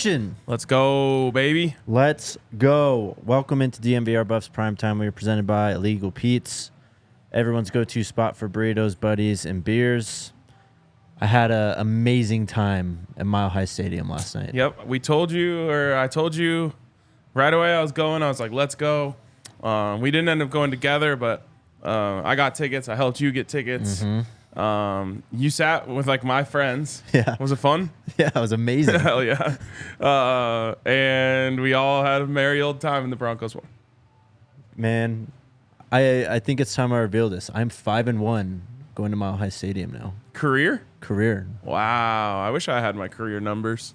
Nation. Let's go, baby. Let's go. Welcome into DNVR Buffs Primetime. We are presented by Illegal Pete's, everyone's go-to spot for burritos, buddies, and beers. I had an amazing time at Mile High Stadium last night. Yep, I told you right away I was going. I was like, let's go. We didn't end up going together, but I got tickets. I helped you get tickets. You sat with like my friends. Yeah. Was it fun? Yeah, it was amazing. Hell yeah. And we all had a merry old time in the Broncos one. Man, I think it's time I reveal this. I'm 5-1 going to Mile High Stadium now. Career? Wow. I wish I had my career numbers.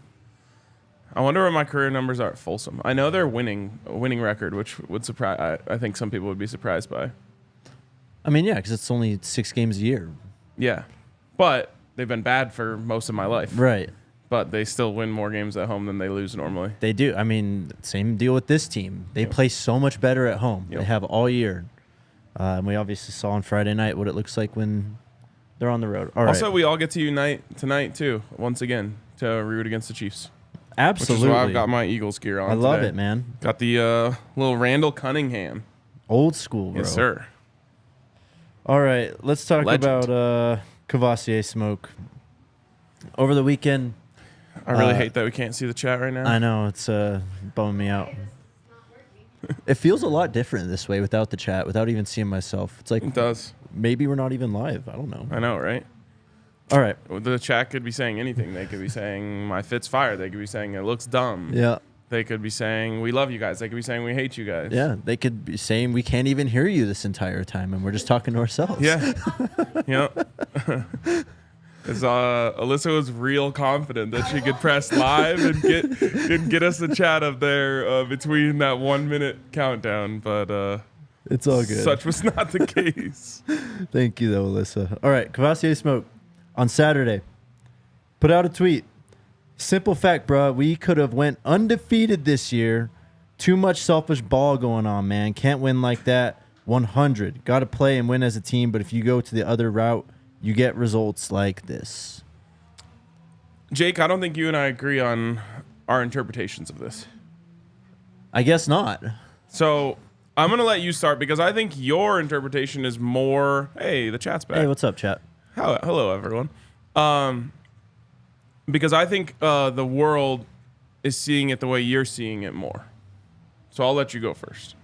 I wonder what my career numbers are at Folsom. I know they're a winning record, which would surprise. I think some people would be surprised by. I mean, yeah, because it's only 6 games a year. Yeah, but they've been bad for most of my life. Right. But they still win more games at home than they lose normally. They do. I mean, same deal with this team. They play so much better at home. They have all year. And we obviously saw on Friday night what it looks like when they're on the road. All also, right. we all get to unite tonight, too, once again, to root against the Chiefs. Absolutely. Which is why I've got my Eagles gear on. I love today. it, man. Got the little Randall Cunningham. Old school, bro. Yes, sir. All right, let's talk Legend. about Kavosiey Smoke. Over the weekend, I really hate that we can't see the chat right now. I know, it's bumming me out. It feels a lot different this way without the chat, without even seeing myself. It's like It does. maybe we're not even live. I don't know. I know, right? All right. The chat could be saying anything. They could be saying my fit's fire. They could be saying it looks dumb. Yeah. They could be saying we love you guys. They could be saying we hate you guys. Yeah, they could be saying we can't even hear you this entire time, and we're just talking to ourselves. Yeah. Because Alyssa was real confident that she could press live and get us a chat up there between that 1 minute countdown, but It's all good. Such was not the case. Thank you, though, Alyssa. All right, Kavosiey Smoke on Saturday put out a tweet. Simple fact, bro. We could have went undefeated this year. Too much selfish ball going on, man. Can't win like that. 100. Got to play and win as a team, but if you go to the other route, you get results like this. Jake, I don't think you and I agree on our interpretations of this. I guess not. So I'm going to let you start because I think your interpretation is more, hey, the chat's back. Hey, what's up, chat? Hello, everyone. Because I think the world is seeing it the way you're seeing it more. So I'll let you go first.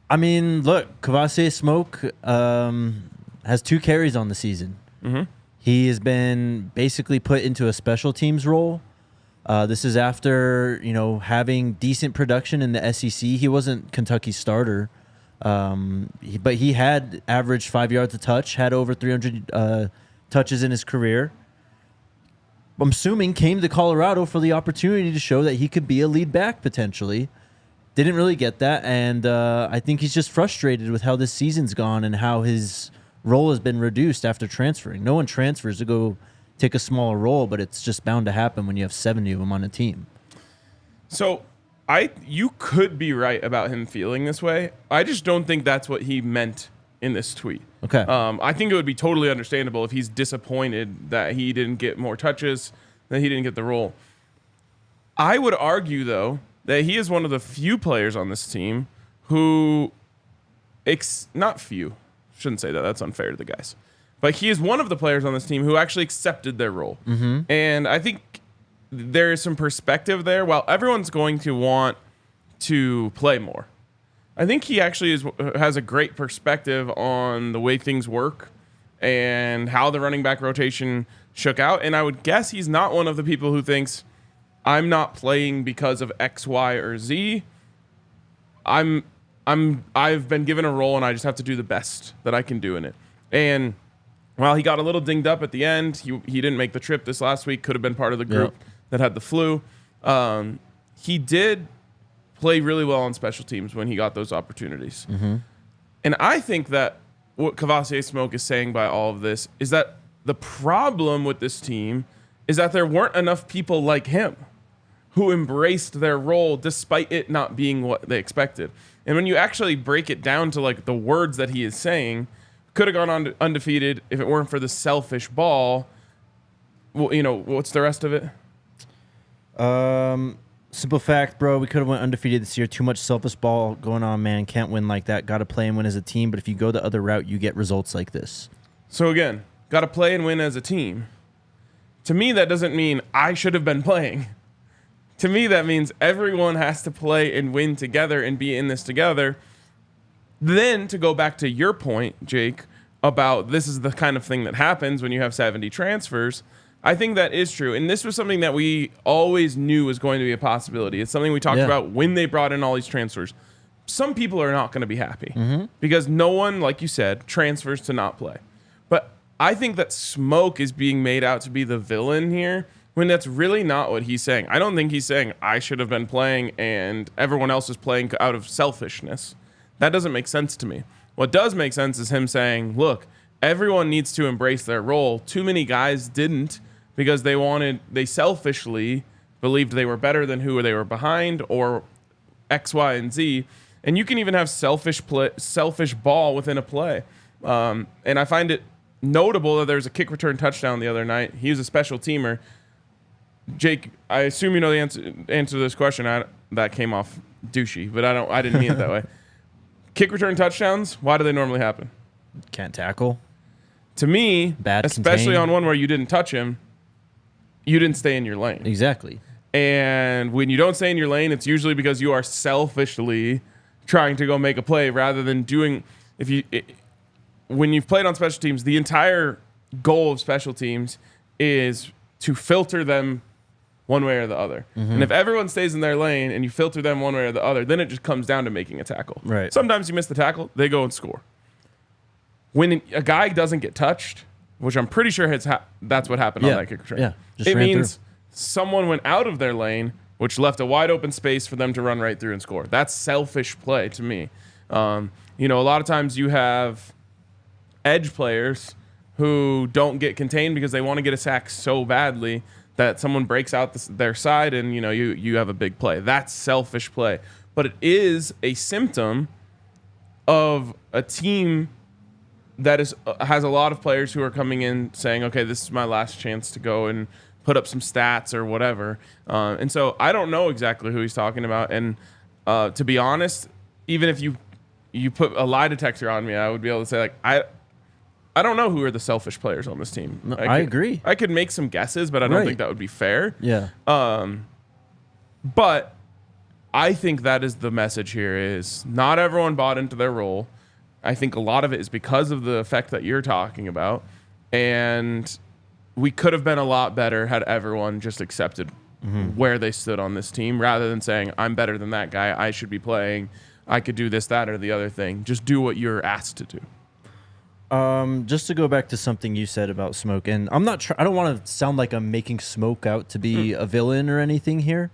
I mean, look, Kavosiey Smoke has 2 carries on the season. Mm-hmm. He has been basically put into a special teams role. This is after, having decent production in the SEC. He wasn't Kentucky's starter, but he had averaged 5 yards a touch, had over 300 touches in his career. I'm assuming came to Colorado for the opportunity to show that he could be a lead back potentially. Didn't really get that, and I think he's just frustrated with how this season's gone and how his role has been reduced after transferring. No one transfers to go take a smaller role, but it's just bound to happen when you have 70 of them on a team. So you could be right about him feeling this way. I just don't think that's what he meant in this tweet. Okay. I think it would be totally understandable if he's disappointed that he didn't get more touches, that he didn't get the role. I would argue, though, that he is one of the few players on this team who, not few, shouldn't say that, that's unfair to the guys, but he is one of the players on this team who actually accepted their role. Mm-hmm. And I think there is some perspective there. While everyone's going to want to play more, I think he actually has a great perspective on the way things work and how the running back rotation shook out. And I would guess he's not one of the people who thinks, I'm not playing because of X, Y, or Z. I've been given a role and I just have to do the best that I can do in it. And while he got a little dinged up at the end, he didn't make the trip this last week, could have been part of the group that had the flu. He did play really well on special teams when he got those opportunities. Mm-hmm. And I think that what Kavosiey Smoke is saying by all of this is that the problem with this team is that there weren't enough people like him who embraced their role despite it not being what they expected. And when you actually break it down to like the words that he is saying, could have gone on undefeated if it weren't for the selfish ball. Well, what's the rest of it? Simple fact, bro. We could have went undefeated this year. Too much selfish ball going on, man. Can't win like that. Got to play and win as a team. But if you go the other route, you get results like this. So again, got to play and win as a team. To me, that doesn't mean I should have been playing. To me, that means everyone has to play and win together and be in this together. Then to go back to your point, Jake, about this is the kind of thing that happens when you have 70 transfers. I think that is true. And this was something that we always knew was going to be a possibility. It's something we talked about when they brought in all these transfers. Some people are not going to be happy because no one, like you said, transfers to not play. But I think that Smoke is being made out to be the villain here when that's really not what he's saying. I don't think he's saying I should have been playing and everyone else is playing out of selfishness. That doesn't make sense to me. What does make sense is him saying, look, everyone needs to embrace their role. Too many guys didn't because they selfishly believed they were better than who they were behind or X, Y, and Z. And you can even have selfish ball within a play. And I find it notable that there's a kick return touchdown the other night. He was a special teamer. Jake, I assume you know the answer to this question. That came off douchey, but I didn't mean it that way. Kick return touchdowns, why do they normally happen? Can't tackle. To me, Bad especially contain. on one where you didn't touch him, you didn't stay in your lane. Exactly. And when you don't stay in your lane, it's usually because you are selfishly trying to go make a play rather than doing. When you've played on special teams, the entire goal of special teams is to filter them one way or the other. And if everyone stays in their lane and you filter them one way or the other, then it just comes down to making a tackle. Right. Sometimes you miss the tackle, they go and score. When a guy doesn't get touched, which I'm pretty sure that's what happened on that kick return. Yeah, just it ran means through. someone went out of their lane, which left a wide open space for them to run right through and score. That's selfish play to me. A lot of times you have edge players who don't get contained because they want to get a sack so badly that someone breaks out their side and you have a big play. That's selfish play. But it is a symptom of a team that has a lot of players who are coming in saying, okay, this is my last chance to go and put up some stats or whatever. And so I don't know exactly who he's talking about. And to be honest, even if you put a lie detector on me, I would be able to say, like, I don't know who are the selfish players on this team. No, I agree. I could make some guesses, but I don't think that would be fair. Yeah. But I think that is the message here is not everyone bought into their role. I think a lot of it is because of the effect that you're talking about. And we could have been a lot better had everyone just accepted where they stood on this team rather than saying, I'm better than that guy. I should be playing. I could do this, that, or the other thing. Just do what you're asked to do. Just to go back to something you said about Smoke, and I'm not I don't want to sound like I'm making Smoke out to be a villain or anything here.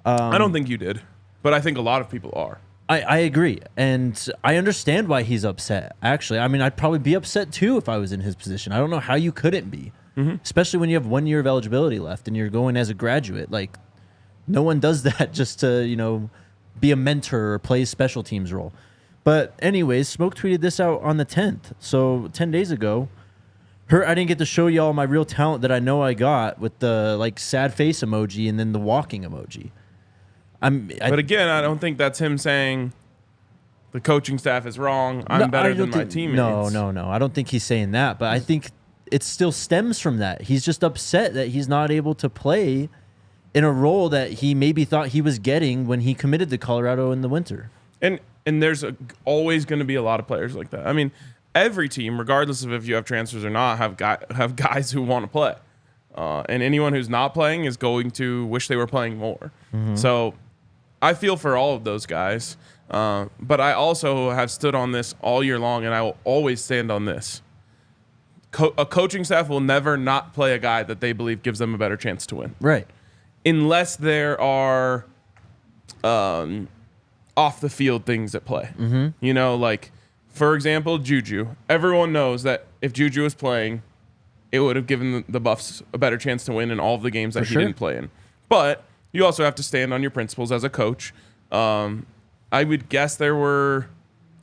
I don't think you did, but I think a lot of people are. I agree, and I understand why he's upset. Actually, I mean, I'd probably be upset too if I was in his position. I don't know how you couldn't be, especially when you have 1 year of eligibility left and you're going as a graduate. Like, no one does that just to be a mentor or play a special teams role. But anyways, Smoke tweeted this out on the 10th, so 10 days ago. I didn't get to show y'all my real talent that I know I got with the sad face emoji and then the walking emoji. But again, I don't think that's him saying the coaching staff is wrong. I'm better than my teammates. No. I don't think he's saying that, but I think it still stems from that. He's just upset that he's not able to play in a role that he maybe thought he was getting when he committed to Colorado in the winter. And there's always going to be a lot of players like that. I mean, every team, regardless of if you have transfers or not, have guys who want to play. And anyone who's not playing is going to wish they were playing more. So I feel for all of those guys. But I also have stood on this all year long, and I will always stand on this. A coaching staff will never not play a guy that they believe gives them a better chance to win. Right. Unless there are off the field things at play. For example, Juju. Everyone knows that if Juju was playing, it would have given the Buffs a better chance to win in all of the games that he didn't play in. But you also have to stand on your principles as a coach. I would guess there were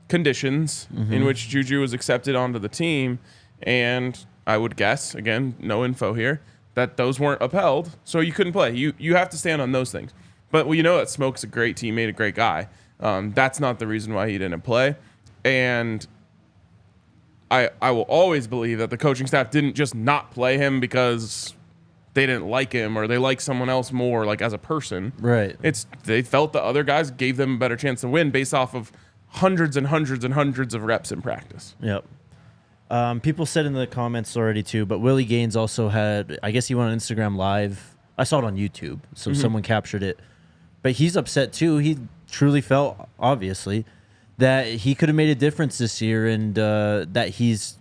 conditions in which Juju was accepted onto the team, and I would guess, again, no info here, that those weren't upheld, so you couldn't play. You have to stand on those things. But you know that Smoke's a great teammate, a great guy. That's not the reason why he didn't play. And I will always believe that the coaching staff didn't just not play him because they didn't like him or they like someone else more, like as a person. Right. They felt the other guys gave them a better chance to win based off of hundreds and hundreds and hundreds of reps in practice. Yep. People said in the comments already too, but Willie Gaines also had, I guess he went on Instagram Live. I saw it on YouTube, so someone captured it. But he's upset too. He truly felt, obviously, that he could have made a difference this year, and that he's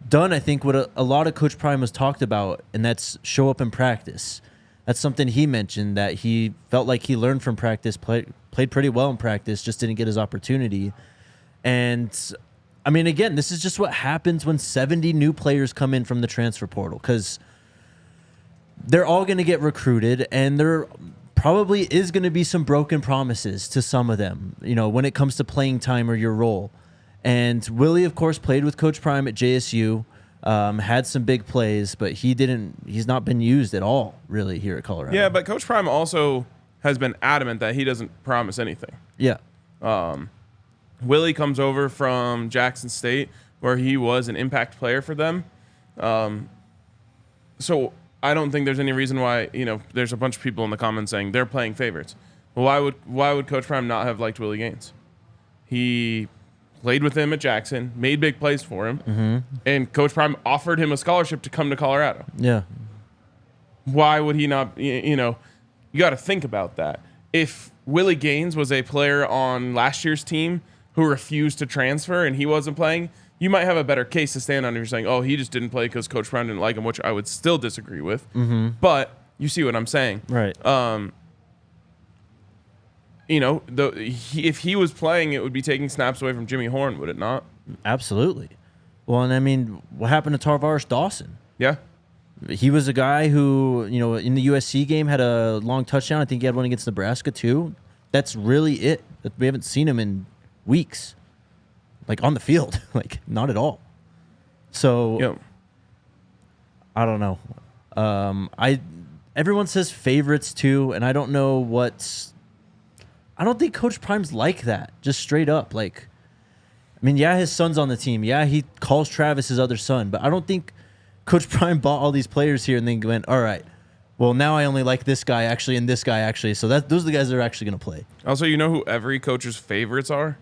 done, I think, what a lot of Coach Prime has talked about, and that's show up in practice. That's something he mentioned, that he felt like he learned from practice, played pretty well in practice, just didn't get his opportunity. And I mean, again, this is just what happens when 70 new players come in from the transfer portal, because they're all going to get recruited, and there probably is going to be some broken promises to some of them, you know, when it comes to playing time or your role. And Willie, of course, played with Coach Prime at JSU, had some big plays, but he's not been used at all, really, here at Colorado. Yeah, but Coach Prime also has been adamant that he doesn't promise anything. Yeah. Willie comes over from Jackson State, where he was an impact player for them. So I don't think there's any reason why, you know, there's a bunch of people in the comments saying they're playing favorites. Well, why would Coach Prime not have liked Willie Gaines? He played with him at Jackson, made big plays for him, and Coach Prime offered him a scholarship to come to Colorado. Yeah. Why would he not, you know, you got to think about that. If Willie Gaines was a player on last year's team who refused to transfer and he wasn't playing, you might have a better case to stand on if you're saying, oh, he just didn't play because Coach Prime didn't like him, which I would still disagree with. But you see what I'm saying. Right. You know, if he was playing, it would be taking snaps away from Jimmy Horn, would it not? Absolutely. Well, and I mean, what happened to Tarvaris Dawson? Yeah. He was a guy who, you know, in the USC game had a long touchdown. I think he had one against Nebraska too. That's really it. We haven't seen him in weeks, like on the field, like not at all. So Yep. I don't know. Everyone says favorites too, and I don't know I don't think Coach Prime's like that, just straight up. Like, I mean, yeah, his son's on the team. Yeah, he calls Travis his other son, but I don't think Coach Prime bought all these players here and then went, all right, well, now I only like this guy actually and this guy actually. So those are the guys that are actually going to play. Also, you know who every coach's favorites are?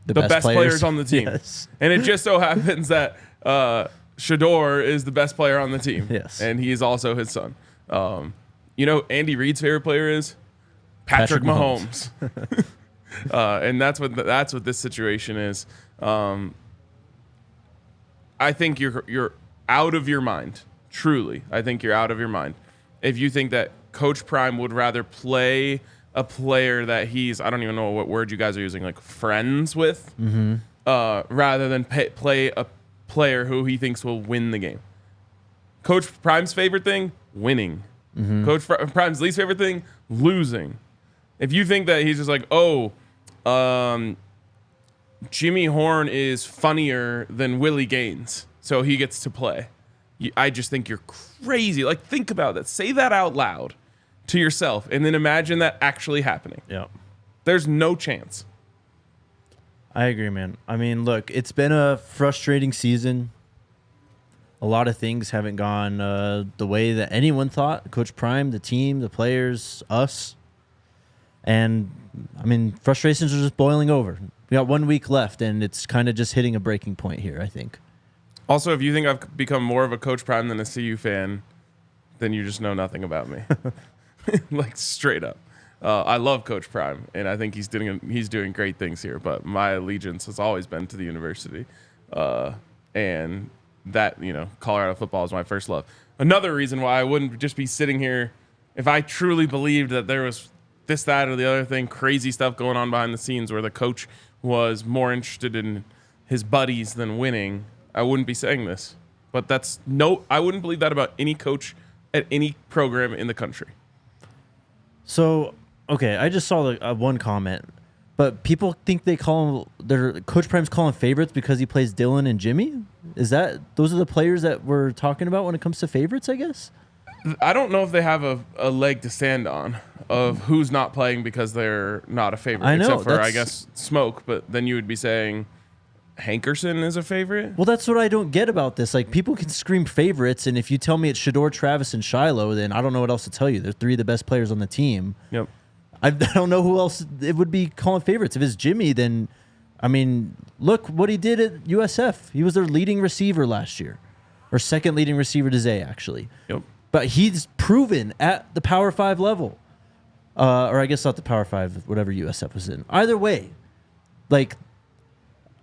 The best players on the team. Yes. And it just so happens that Shedeur is the best player on the team. Yes. And he is also his son. You know, Andy Reid's favorite player is Patrick Mahomes. And that's what this situation is. I think you're out of your mind. Truly, I think you're out of your mind if you think that Coach Prime would rather play a player that he's, I don't even know what word you guys are using, like friends with, rather than play a player who he thinks will win the game. Coach Prime's favorite thing, winning. Coach Prime's least favorite thing, losing. If you think that he's just like, Jimmy Horn is funnier than Willie Gaines, so he gets to play, I just think you're crazy. Like, think about that. Say that out loud to yourself, and then imagine that actually happening. Yeah. There's no chance. I agree, man. I mean, look, it's been a frustrating season. A lot of things haven't gone the way that anyone thought. Coach Prime, the team, the players, us. And, I mean, frustrations are just boiling over. We got 1 week left, and it's kind of just hitting a breaking point here, I think. Also, if you think I've become more of a Coach Prime than a CU fan, then you just know nothing about me. Like, straight up. I love Coach Prime, and I think he's doing great things here, but my allegiance has always been to the university. And that, you know, Colorado football is my first love. Another reason why I wouldn't just be sitting here if I truly believed that there was this, that, or the other thing, crazy stuff going on behind the scenes where the coach was more interested in his buddies than winning, I wouldn't be saying this. But I wouldn't believe that about any coach at any program in the country. So, okay, I just saw the one comment, but people think they call him, Coach Prime's calling favorites because he plays Dylan and Jimmy? Those are the players that we're talking about when it comes to favorites, I guess? I don't know if they have a leg to stand on of who's not playing because they're not a favorite. I know, except for, I guess, Smoke. But then you would be saying Hankerson is a favorite? Well, that's what I don't get about this. Like, people can scream favorites, and if you tell me it's Shedeur, Travis, and Shiloh, then I don't know what else to tell you. They're 3 of the best players on the team. Yep. I don't know who else it would be calling favorites. If it's Jimmy, then, I mean, look what he did at USF. He was their leading receiver last year, or second leading receiver to Zay, actually. Yep. But he's proven at the Power 5 level. Or I guess not the Power 5, whatever USF was in. Either way, like,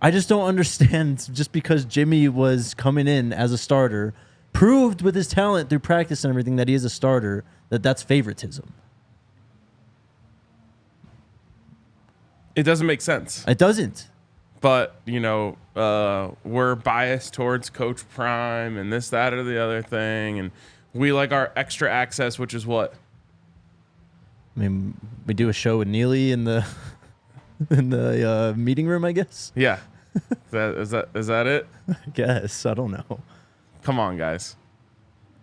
I just don't understand just because Jimmy was coming in as a starter, proved with his talent through practice and everything that he is a starter, that's favoritism. It doesn't make sense. It doesn't. But, we're biased towards Coach Prime and this, that, or the other thing. And we like our extra access, which is what? I mean, we do a show with Neely in the meeting room, I guess. Yeah. Is that it? I guess. I don't know. Come on, guys.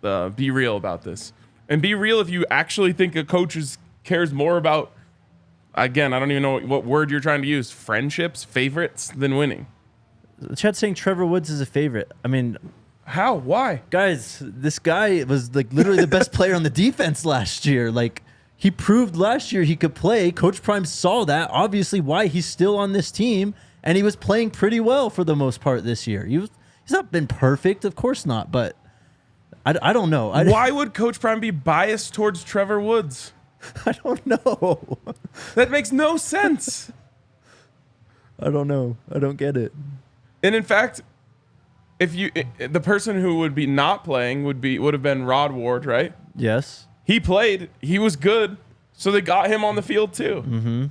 Be real about this. And be real if you actually think a coach cares more about, again, I don't even know what word you're trying to use, friendships, favorites, than winning. The chat's saying Trevor Woods is a favorite. I mean, how? Why? Guys, this guy was like literally the best player on the defense last year. Like, he proved last year he could play. Coach Prime saw that. Obviously, why he's still on this team, and he was playing pretty well for the most part this year. He's not been perfect, of course not, but I don't know. Why would Coach Prime be biased towards Trevor Woods? I don't know. That makes no sense. I don't know. I don't get it. And in fact, the person who would be not playing would have been Rod Ward, right? Yes. He played. He was good. So they got him on the field too.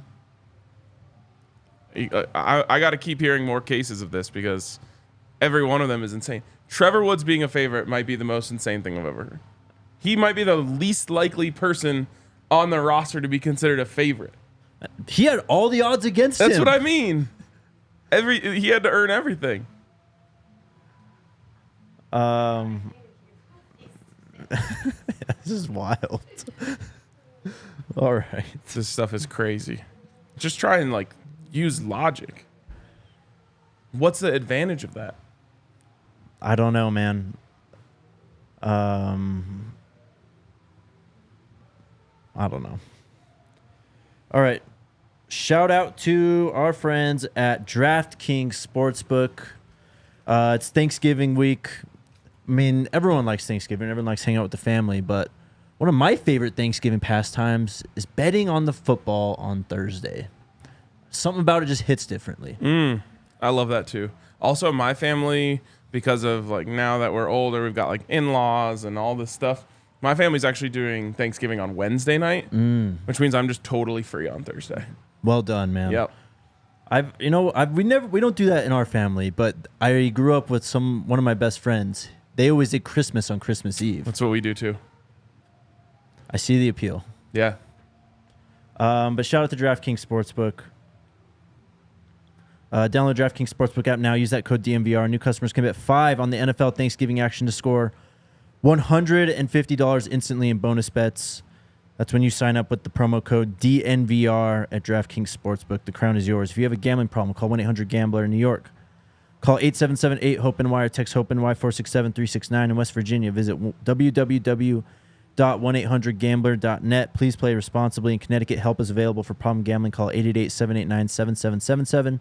Mm-hmm. I got to keep hearing more cases of this because every one of them is insane. Trevor Woods being a favorite might be the most insane thing I've ever heard. He might be the least likely person on the roster to be considered a favorite. He had all the odds against him. That's what I mean. He had to earn everything. This is wild. All right. This stuff is crazy. Just try and use logic. What's the advantage of that? I don't know, man. I don't know. All right. Shout out to our friends at DraftKings Sportsbook. It's Thanksgiving week. I mean, everyone likes Thanksgiving. Everyone likes hanging out with the family. But one of my favorite Thanksgiving pastimes is betting on the football on Thursday. Something about it just hits differently. I love that too. Also, my family, because of now that we're older, we've got in-laws and all this stuff. My family's actually doing Thanksgiving on Wednesday night, which means I'm just totally free on Thursday. Well done, man. Yep. We don't do that in our family, but I grew up with one of my best friends. They always did Christmas on Christmas Eve. That's what we do too. I see the appeal. Yeah. But shout out to DraftKings Sportsbook. Download DraftKings Sportsbook app now. Use that code DNVR. New customers can bet $5 on the NFL Thanksgiving action to score $150 instantly in bonus bets. That's when you sign up with the promo code DNVR at DraftKings Sportsbook. The crown is yours. If you have a gambling problem, call 1-800-GAMBLER in New York. Call 877-8-HOPE-NY or text HOPE-NY 467-369 in West Virginia. Visit www.1800gambler.net. Please play responsibly. In Connecticut, help is available for problem gambling. Call 888-789-7777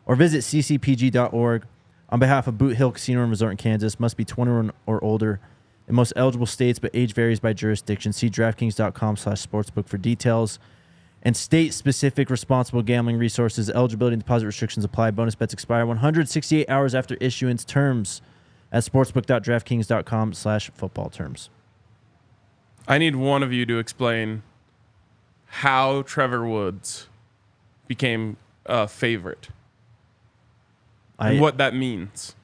or visit ccpg.org. On behalf of Boot Hill Casino and Resort in Kansas, must be 21 or older in most eligible states, but age varies by jurisdiction. See DraftKings.com/sportsbook for details and state-specific responsible gambling resources. Eligibility and deposit restrictions apply. Bonus bets expire 168 hours after issuance. Terms at sportsbook.draftkings.com/football terms. I need one of you to explain how Trevor Woods became a favorite and what that means.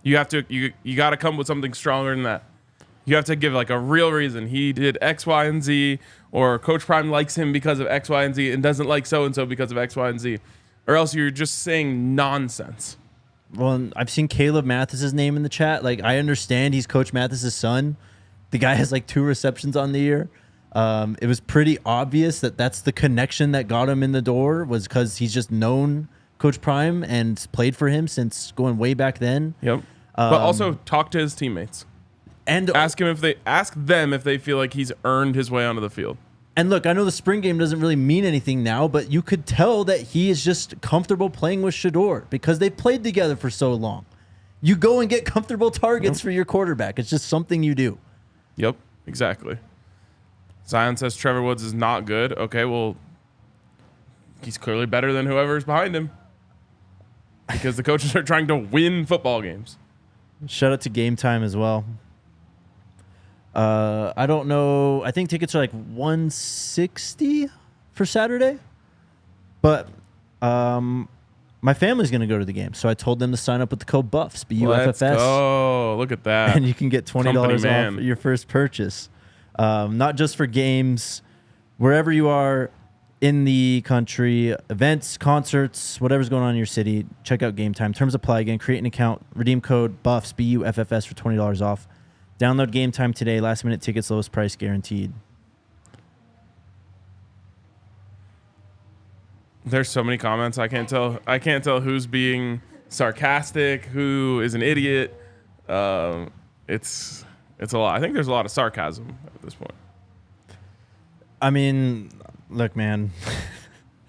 You have to you got to come with something stronger than that. You have to give a real reason. He did X, Y, and Z, or Coach Prime likes him because of X, Y, and Z and doesn't like so-and-so because of X, Y, and Z. Or else you're just saying nonsense. Well, I've seen Caleb Mathis's name in the chat. I understand he's Coach Mathis's son, The guy has like 2 receptions on the year. It was pretty obvious that that's the connection that got him in the door, was because he's just known Coach Prime and played for him since going way back then. Yep. But also talk to his teammates and ask them if they feel like he's earned his way onto the field. And look, I know the spring game doesn't really mean anything now, but you could tell that he is just comfortable playing with Shedeur because they played together for so long. You go and get comfortable targets for your quarterback. It's just something you do. Yep, exactly. Zion says Trevor Woods is not good. Okay, well, he's clearly better than whoever's behind him because the coaches are trying to win football games. Shout out to Game Time as well. I don't know. I think tickets are like $160 for Saturday, but my family's going to go to the game, so I told them to sign up with the code BUFFS, BUFFS. Let's go. Look at that. And you can get $20 off your first purchase. Not just for games, wherever you are in the country, events, concerts, whatever's going on in your city, check out Game Time. Terms apply again. Create an account. Redeem code BUFFS, BUFFS for $20 off. Download Game Time today. Last minute tickets, lowest price guaranteed. There's so many comments. I can't tell who's being sarcastic, who is an idiot. It's a lot. I think there's a lot of sarcasm at this point. I mean, look, man,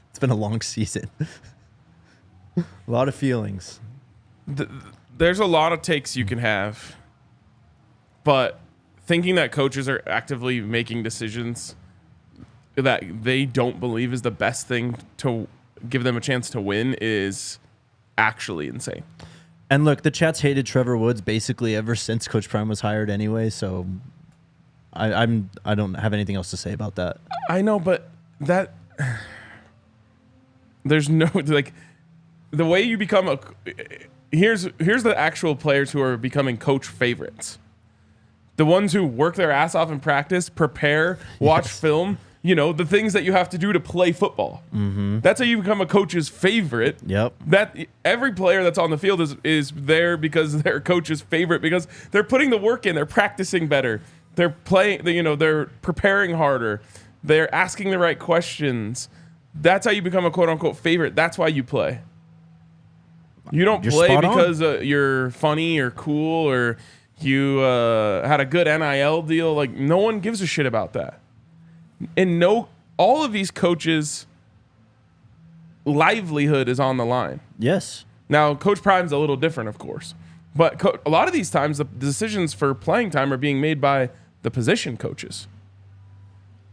it's been a long season. A lot of feelings. There's a lot of takes you can have, but thinking that coaches are actively making decisions that they don't believe is the best thing to give them a chance to win is actually insane. And look, the chat's hated Trevor Woods basically ever since Coach Prime was hired anyway, so I don't have anything else to say about that. I know, but that there's no like the way you become a here's the actual players who are becoming coach favorites. The ones who work their ass off in practice, prepare, watch film, you know, the things that you have to do to play football. Mm-hmm. That's how you become a coach's favorite. Yep. That every player that's on the field is there because they're coach's favorite, because they're putting the work in, they're practicing better, they're playing, you know, they're preparing harder, they're asking the right questions. That's how you become a quote unquote favorite. That's why you play. You don't play because you're funny or cool or you had a good NIL deal. Like, no one gives a shit about that. And all of these coaches' livelihood is on the line. Yes. Now, Coach Prime's a little different, of course. But a lot of these times, the decisions for playing time are being made by the position coaches.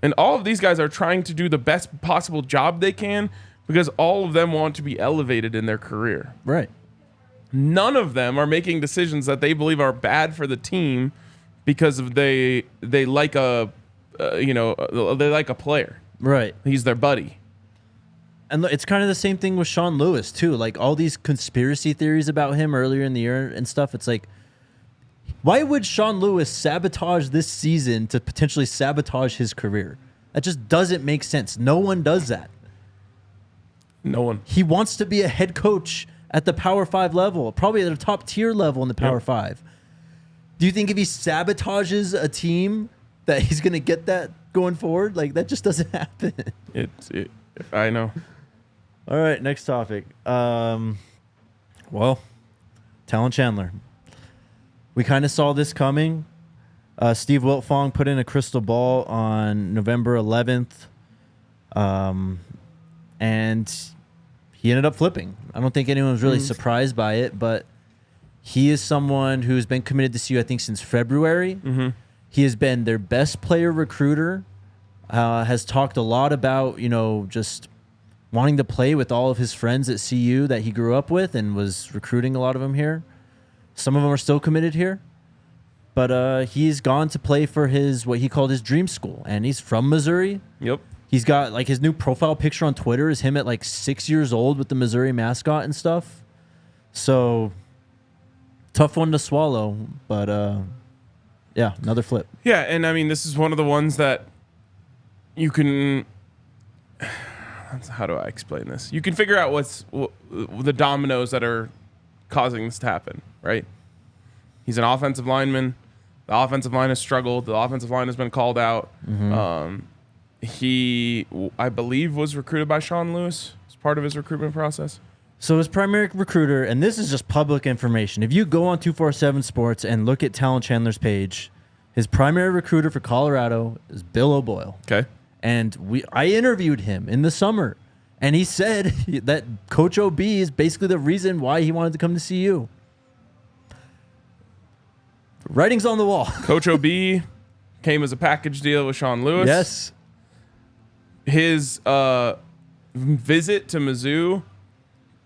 And all of these guys are trying to do the best possible job they can because all of them want to be elevated in their career. Right. None of them are making decisions that they believe are bad for the team because they like a they like a player. Right. He's their buddy. And look, it's kind of the same thing with Sean Lewis too. Like all these conspiracy theories about him earlier in the year and stuff. It's like, why would Sean Lewis sabotage this season to potentially sabotage his career? That just doesn't make sense. No one does that. No one. He wants to be a head coach at the Power 5 level, probably at a top tier level in the Power 5. Do you think if he sabotages a team that he's going to get that going forward? Like, that just doesn't happen. I know. All right, next topic. Well, Talan Chandler. We kind of saw this coming. Steve Wiltfong put in a crystal ball on November 11th. And he ended up flipping. I don't think anyone was really surprised by it, but he is someone who's been committed to CU, I think, since February. Mm-hmm. He has been their best player recruiter, has talked a lot about, just wanting to play with all of his friends at CU that he grew up with and was recruiting a lot of them here. Some of them are still committed here, but he's gone to play for what he called his dream school, and he's from Missouri. Yep. He's got, like, his new profile picture on Twitter is him at, like, 6 years old with the Missouri mascot and stuff. So, tough one to swallow, but, yeah, another flip. Yeah, and, I mean, this is one of the ones that you can... How do I explain this? You can figure out what's the dominoes that are causing this to happen, right? He's an offensive lineman. The offensive line has struggled. The offensive line has been called out. He, I believe, was recruited by Sean Lewis as part of his recruitment process. So his primary recruiter, and this is just public information. If you go on 247 Sports and look at Talan Chandler's page, his primary recruiter for Colorado is Bill O'Boyle. Okay. And I interviewed him in the summer, and he said that Coach OB is basically the reason why he wanted to come to CU. Writing's on the wall. Coach OB came as a package deal with Sean Lewis. Yes. His visit to Mizzou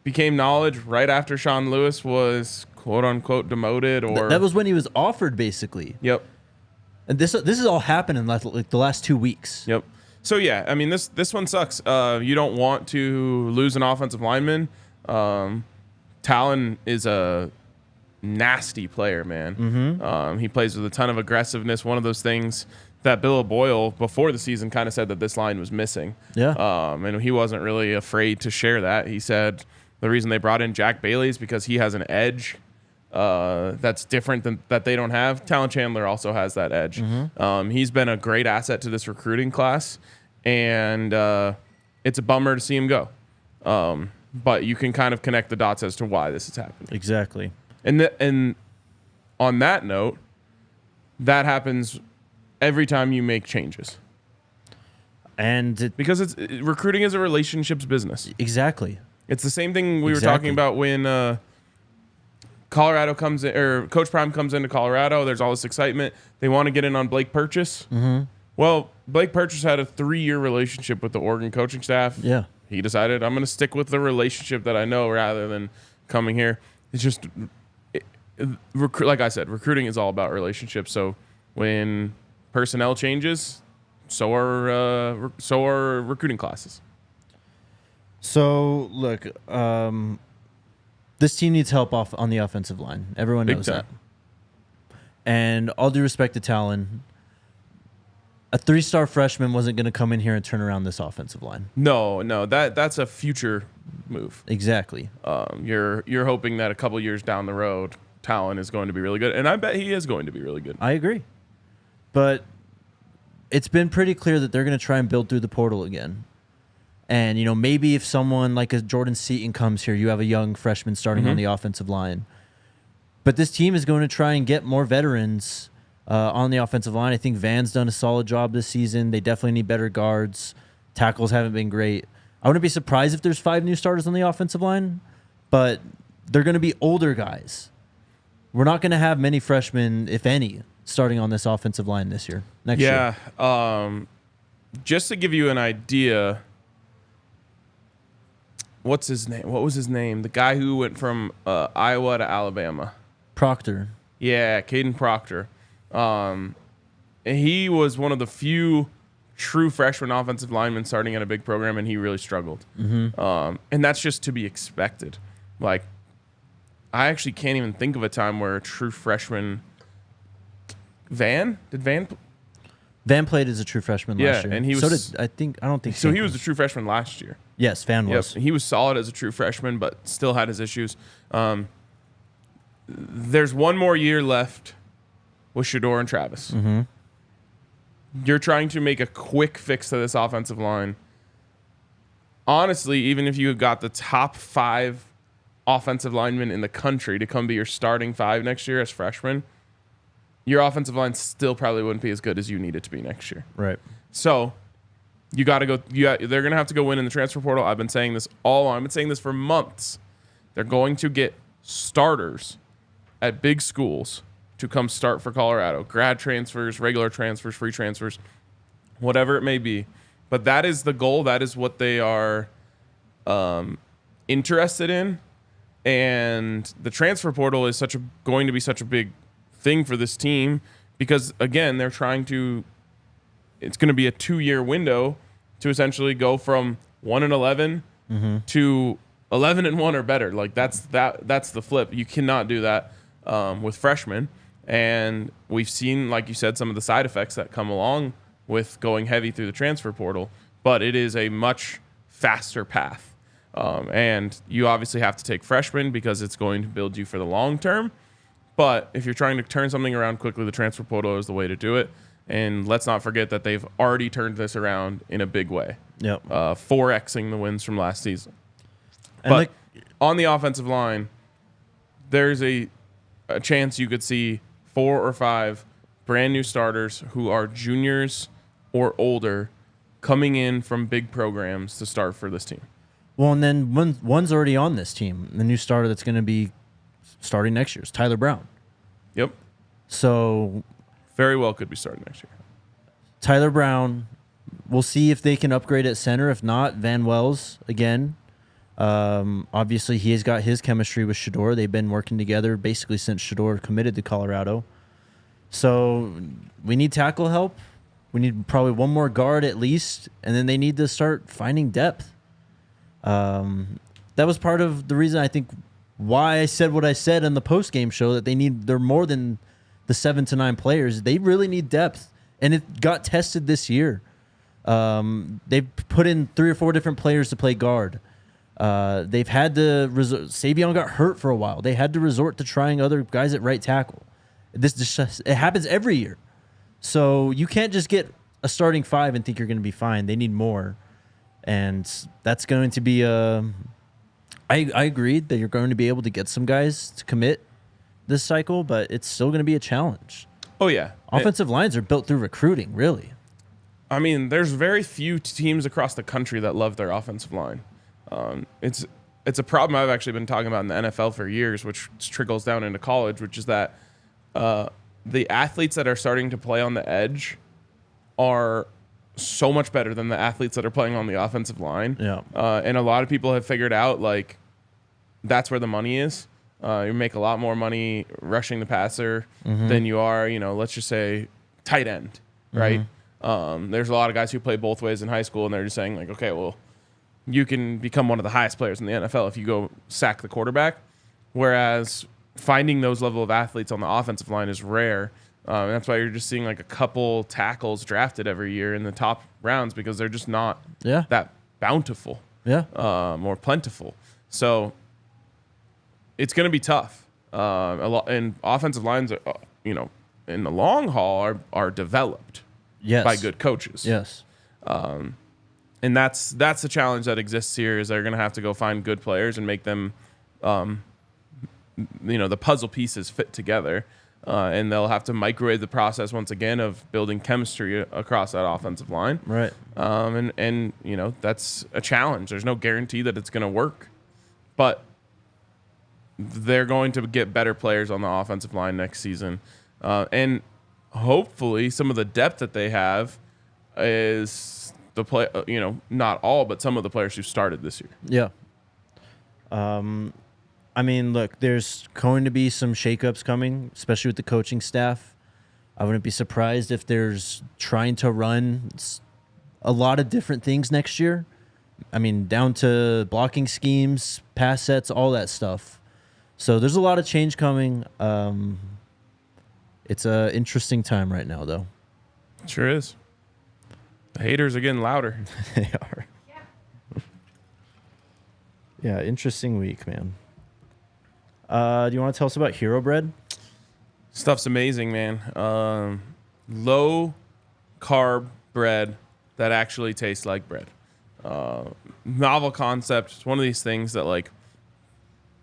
became knowledge right after Sean Lewis was quote unquote demoted, or that was when he was offered, basically. Yep. And this is all happened in the last 2 weeks. Yep. So yeah, I mean this one sucks. You don't want to lose an offensive lineman. Talan is a nasty player, man. He plays with a ton of aggressiveness. One of those things that Bill O'Boyle before the season kind of said that this line was missing. Yeah. And he wasn't really afraid to share that. He said the reason they brought in Jack Bailey is because he has an edge that's different than that they don't have. Talan Chandler also has that edge. He's been a great asset to this recruiting class, and it's a bummer to see him go. But you can kind of connect the dots as to why this is happening. Exactly. And on that note, that happens every time you make changes. And because recruiting is a relationships business. Exactly. It's the same thing we were talking about when Colorado comes in, or Coach Prime comes into Colorado. There's all this excitement. They want to get in on Blake Purchase. Well, Blake Purchase had a 3-year relationship with the Oregon coaching staff. Yeah. He decided, I'm going to stick with the relationship that I know rather than coming here. It's just, like I said, recruiting is all about relationships. So when personnel changes, so are recruiting classes. So look, this team needs help on the offensive line. Everyone knows that. And all due respect to Talan, a 3-star freshman wasn't going to come in here and turn around this offensive line. No, that's a future move. Exactly. You're hoping that a couple years down the road, Talan is going to be really good, and I bet he is going to be really good. I agree, but it's been pretty clear that they're going to try and build through the portal again. And maybe if someone like a Jordan Seaton comes here, you have a young freshman starting on the offensive line. But this team is going to try and get more veterans on the offensive line. I think Van's done a solid job this season. They definitely need better guards. Tackles haven't been great. I wouldn't be surprised if there's 5 new starters on the offensive line, but they're going to be older guys. We're not going to have many freshmen, if any, starting on this offensive line next year. Yeah. Just to give you an idea, what's his name? What was his name? The guy who went from Iowa to Alabama. Proctor. Yeah, Caden Proctor. He was one of the few true freshman offensive linemen starting at a big program, and he really struggled. And that's just to be expected. Like, I actually can't even think of a time where a true freshman. Van played as a true freshman last year. And he was. So did I don't think so. He was a true freshman last year. Yes, Van was. Yep. He was solid as a true freshman, but still had his issues. There's one more year left with Shedeur and Travis. You're trying to make a quick fix to this offensive line. Honestly, even if you got the top 5 offensive linemen in the country to come be your starting 5 next year as freshmen, your offensive line still probably wouldn't be as good as you need it to be next year. Right. So you got to go. They're going to have to go win in the transfer portal. I've been saying this all along. I've been saying this for months. They're going to get starters at big schools to come start for Colorado. Grad transfers, regular transfers, free transfers, whatever it may be. But that is the goal. That is what they are interested in. And the transfer portal is going to be such a big thing for this team because, again, they're trying to – it's going to be a 2-year window to essentially go from 1-11 to 11-1 or better. Like, that's the flip. You cannot do that with freshmen. And we've seen, like you said, some of the side effects that come along with going heavy through the transfer portal, but it is a much faster path. And you obviously have to take freshmen because it's going to build you for the long term. But if you're trying to turn something around quickly, the transfer portal is the way to do it. And let's not forget that they've already turned this around in a big way. Yep. 4Xing the wins from last season. And But on the offensive line, there's a chance you could see 4 or 5 brand new starters who are juniors or older coming in from big programs to start for this team. well, and then one's already on this team. The new starter that's going to be starting next year is Tyler Brown. Yep. So Very well could be starting next year. Tyler Brown, we'll see if they can upgrade at center. If not, Van Wells again. Obviously, he has got his chemistry with Shedeur. They've been working together basically since Shedeur committed to Colorado. So we need tackle help. We need probably one more guard at least, and then they need to start finding depth. That was part of the reason I think why I said what I said in the post-game show, that they're more than the 7 to 9 players. They really need depth, and it got tested this year. They've put in 3 or 4 different players to play guard. They've had to Savion got hurt for a while. They had to resort to trying other guys at right tackle. It happens every year. So you can't just get a starting 5 and think you're going to be fine. They need more. And that's going to be I agreed that you're going to be able to get some guys to commit this cycle, but it's still going to be a challenge. Oh, yeah. Offensive lines are built through recruiting, really. I mean, there's very few teams across the country that love their offensive line. It's a problem I've actually been talking about in the NFL for years, which trickles down into college, which is that the athletes that are starting to play on the edge are so much better than the athletes that are playing on the offensive line. Yeah. And a lot of people have figured out, like, that's where the money is. You make a lot more money rushing the passer than you are, let's just say tight end, right? There's a lot of guys who play both ways in high school, and they're just saying, like, okay, well, you can become one of the highest players in the NFL if you go sack the quarterback. Whereas finding those level of athletes on the offensive line is rare. And that's why you're just seeing like a couple tackles drafted every year in the top rounds, because they're just not that bountiful or plentiful. So it's going to be tough. And offensive lines, in the long haul are developed by good coaches. Yes. And that's the challenge that exists here, is they're going to have to go find good players and make them, the puzzle pieces fit together. And they'll have to microwave the process once again of building chemistry across that offensive line. Right. And that's a challenge. There's no guarantee that it's going to work. But they're going to get better players on the offensive line next season. And hopefully some of the depth that they have is the play, not all, but some of the players who started this year. Yeah. I mean, look, there's going to be some shakeups coming, especially with the coaching staff. I wouldn't be surprised if there's trying to run a lot of different things next year. I mean, down to blocking schemes, pass sets, all that stuff. So there's a lot of change coming. It's an interesting time right now, though. It sure is. The haters are getting louder. They are. Yeah, interesting week, man. Do you want to tell us about Hero Bread? Stuff's amazing, man. Low carb bread that actually tastes like bread. Novel concept. It's one of these things that like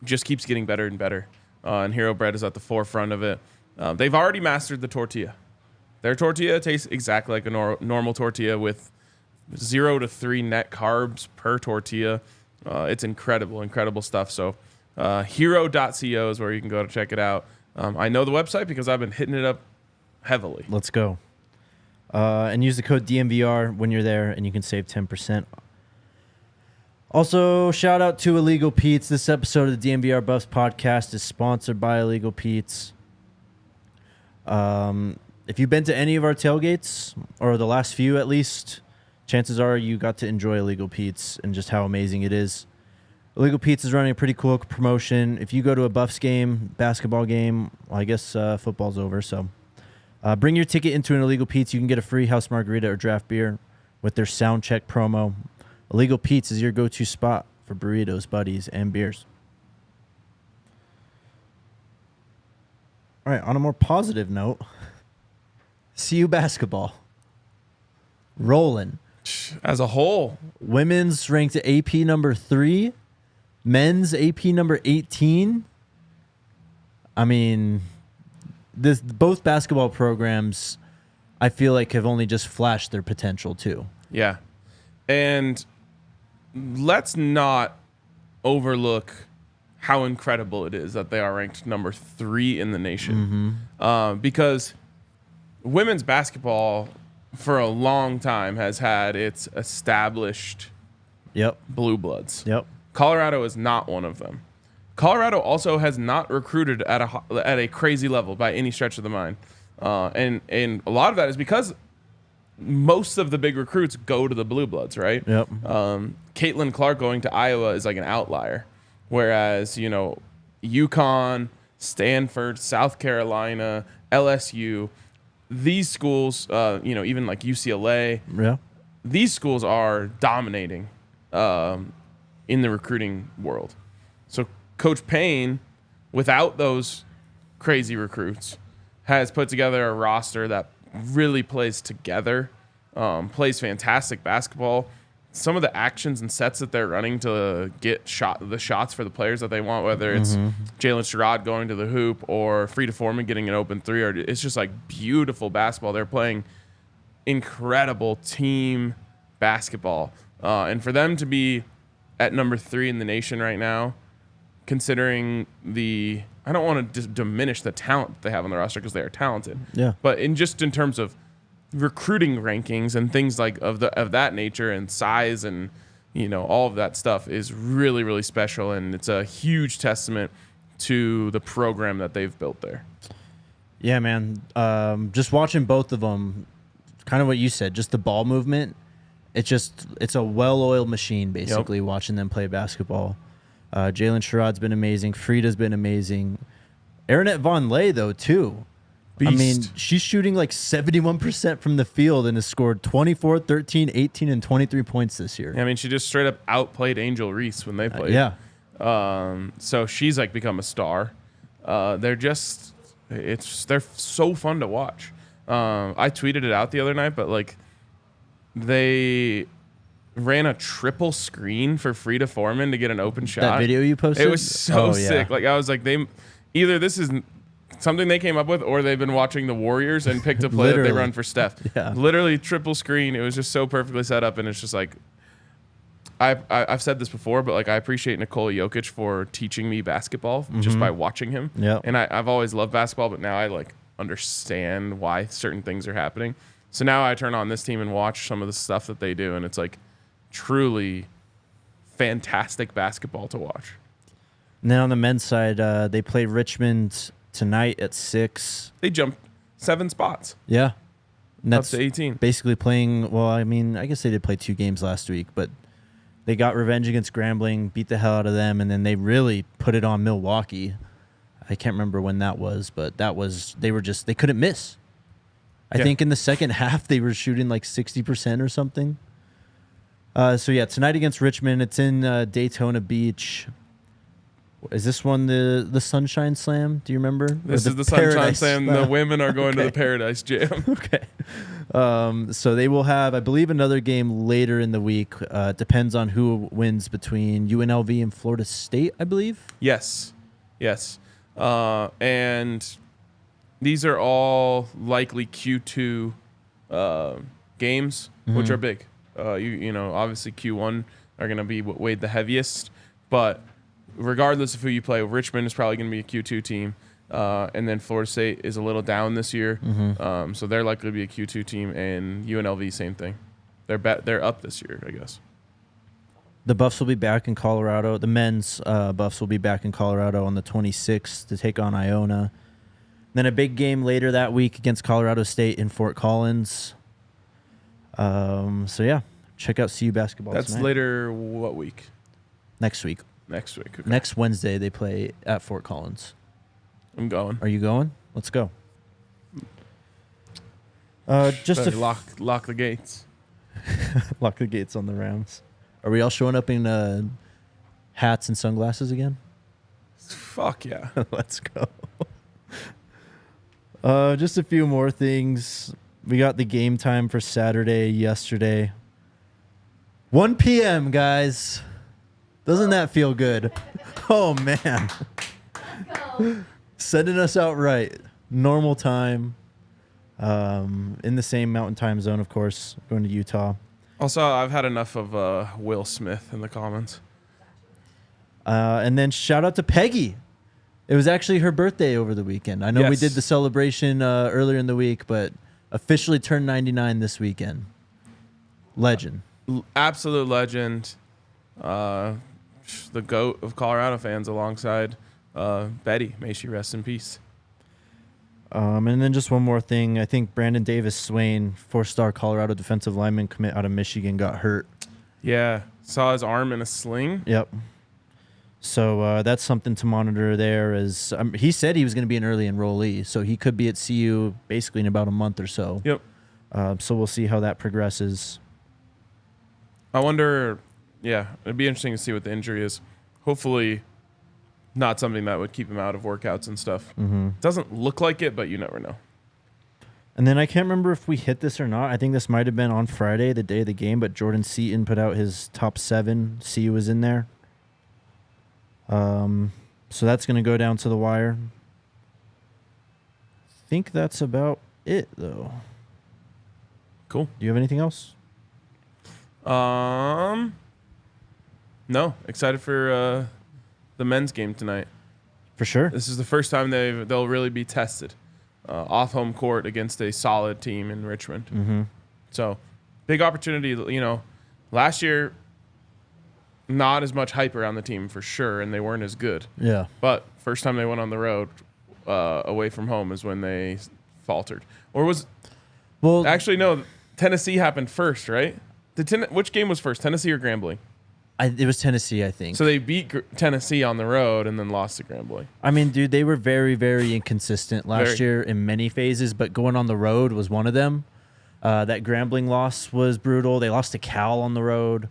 just keeps getting better and better. And Hero Bread is at the forefront of it. They've already mastered the tortilla. Their tortilla tastes exactly like a normal tortilla with 0 to 3 net carbs per tortilla. It's incredible stuff. So hero.co is where you can go to check it out. I know the website because I've been hitting it up heavily. Let's go. And use the code DNVR when you're there, and you can save 10%. Also, shout out to Illegal Pete's. This episode of the DNVR Buffs podcast is sponsored by Illegal Pete's. If you've been to any of our tailgates, or the last few at least, chances are you got to enjoy Illegal Pete's and just how amazing it is. Illegal Pete's is running a pretty cool promotion. If you go to a Buffs game, basketball game, well, I guess football's over, so bring your ticket into an Illegal Pete's. You can get a free house margarita or draft beer with their sound check promo. Illegal Pete's is your go-to spot for burritos, buddies, and beers. All right, on a more positive note, CU basketball. Rolling. As a whole, Women's ranked AP number 3. Men's AP number 18. I mean, both basketball programs, I feel like, have only just flashed their potential too. yeah. And let's not overlook how incredible it is that they are ranked number 3 in the nation. Because women's basketball for a long time has had its established blue bloods. Yep. Colorado is not one of them. Colorado also has not recruited at a crazy level by any stretch of the mind. And a lot of that is because most of the big recruits go to the blue bloods, right? Yep. Caitlin Clark going to Iowa is like an outlier. Whereas, UConn, Stanford, South Carolina, LSU, these schools, even like UCLA, these schools are dominating in the recruiting world. So Coach Payne, without those crazy recruits, has put together a roster that really plays together, plays fantastic basketball. Some of the actions and sets that they're running to get the shots for the players that they want, whether it's Jalen Sherrod going to the hoop or Frida Foreman getting an open 3, or it's just like beautiful basketball. They're playing incredible team basketball. And for them to be at number 3 in the nation right now, considering I don't want to diminish the talent that they have on the roster because they are talented. Yeah. But in terms of recruiting rankings and things like of that nature and size and all of that stuff is really, really special, and it's a huge testament to the program that they've built there. Yeah, man. Just watching both of them, kind of what you said, just the ball movement. It's a well-oiled machine, basically. Yep. Watching them play basketball. Jalen Sherrod's been amazing. Frida's been amazing. Aaronette Von Lay, though, too. Beast. I mean, she's shooting like 71% from the field and has scored 24, 13, 18, and 23 points this year. I mean, she just straight up outplayed Angel Reese when they played. Yeah. So she's like become a star. They're so fun to watch. I tweeted it out the other night, but like they ran a triple screen for Frida Foreman to get an open shot. That video you posted? It was so sick. Like I was like, either this is something they came up with, or they've been watching the Warriors and picked a play that they run for Steph. Yeah. Literally triple screen. It was just so perfectly set up, and it's just like I've said this before, but like I appreciate Nikola Jokic for teaching me basketball just by watching him. Yeah. And I've always loved basketball, but now I like understand why certain things are happening. So now I turn on this team and watch some of the stuff that they do, and it's like truly fantastic basketball to watch. And then on the men's side, they play Richmond tonight at 6. They jumped 7 spots. Yeah. And up to 18. Basically playing, well, I mean, I guess they did play 2 games last week, but they got revenge against Grambling, beat the hell out of them, and then they really put it on Milwaukee. I can't remember when that was, but they couldn't miss. I think in the second half they were shooting like 60% or something. So yeah, tonight against Richmond, it's in Daytona Beach. Is this one the Sunshine Slam? Do you remember? This is the Sunshine Slam. The women are going to the Paradise Jam. Okay. So they will have, I believe, another game later in the week. Depends on who wins between UNLV and Florida State, I believe. Yes. And these are all likely Q2 games, which are big. Obviously Q1 are going to be what weighed the heaviest, but regardless of who you play, Richmond is probably going to be a Q2 team, and then Florida State is a little down this year, so they're likely to be a Q2 team, and UNLV same thing. They're up this year, I guess. The Buffs will be back in Colorado. The men's Buffs will be back in Colorado on the 26th to take on Iona. Then a big game later that week against Colorado State in Fort Collins. So yeah, check out CU basketball. That's tonight. later what week? Next week. Okay. Next Wednesday they play at Fort Collins. I'm going. Are you going? Let's go. Just to lock the gates. Lock the gates on the Rams. Are we all showing up in hats and sunglasses again? Fuck yeah. Let's go. Just a few more things. We got the game time for Saturday yesterday. 1 p.m., guys. Doesn't that feel good? Oh, man. Sending us out right. Normal time. In the same mountain time zone, of course, going to Utah. Also, I've had enough of Will Smith in the comments. And then shout out to Peggy. It was actually her birthday over the weekend. I know we did the celebration earlier in the week, but officially turned 99 this weekend. Legend. Absolute legend. The GOAT of Colorado fans alongside Betty. May she rest in peace. And then just one more thing. I think Brandon Davis-Swain, 4-star Colorado defensive lineman commit out of Michigan, got hurt. Yeah. Saw his arm in a sling. Yep. So that's something to monitor there. As he said he was going to be an early enrollee, so he could be at CU basically in about a month or so. Yep. So we'll see how that progresses. I wonder, it'd be interesting to see what the injury is. Hopefully not something that would keep him out of workouts and stuff. Mm-hmm. Doesn't look like it, but you never know. And then I can't remember if we hit this or not. I think this might have been on Friday, the day of the game, but Jordan Seaton put out his top 7. CU was in there. So that's going to go down to the wire. I think that's about it, though. Cool. Do you have anything else? No. Excited for the men's game tonight. For sure. This is the first time they'll really be tested off home court against a solid team in Richmond. Mm-hmm. So big opportunity. You know, last year, not as much hype around the team for sure, and they weren't as good. Yeah. But first time they went on the road away from home is when they faltered. Or was actually no, Tennessee happened first, right? Which game was first, Tennessee or Grambling? It was Tennessee, I think. So they beat Tennessee on the road and then lost to Grambling. I mean, dude, they were very, very inconsistent last year in many phases, but going on the road was one of them. That Grambling loss was brutal. They lost to Cal on the road.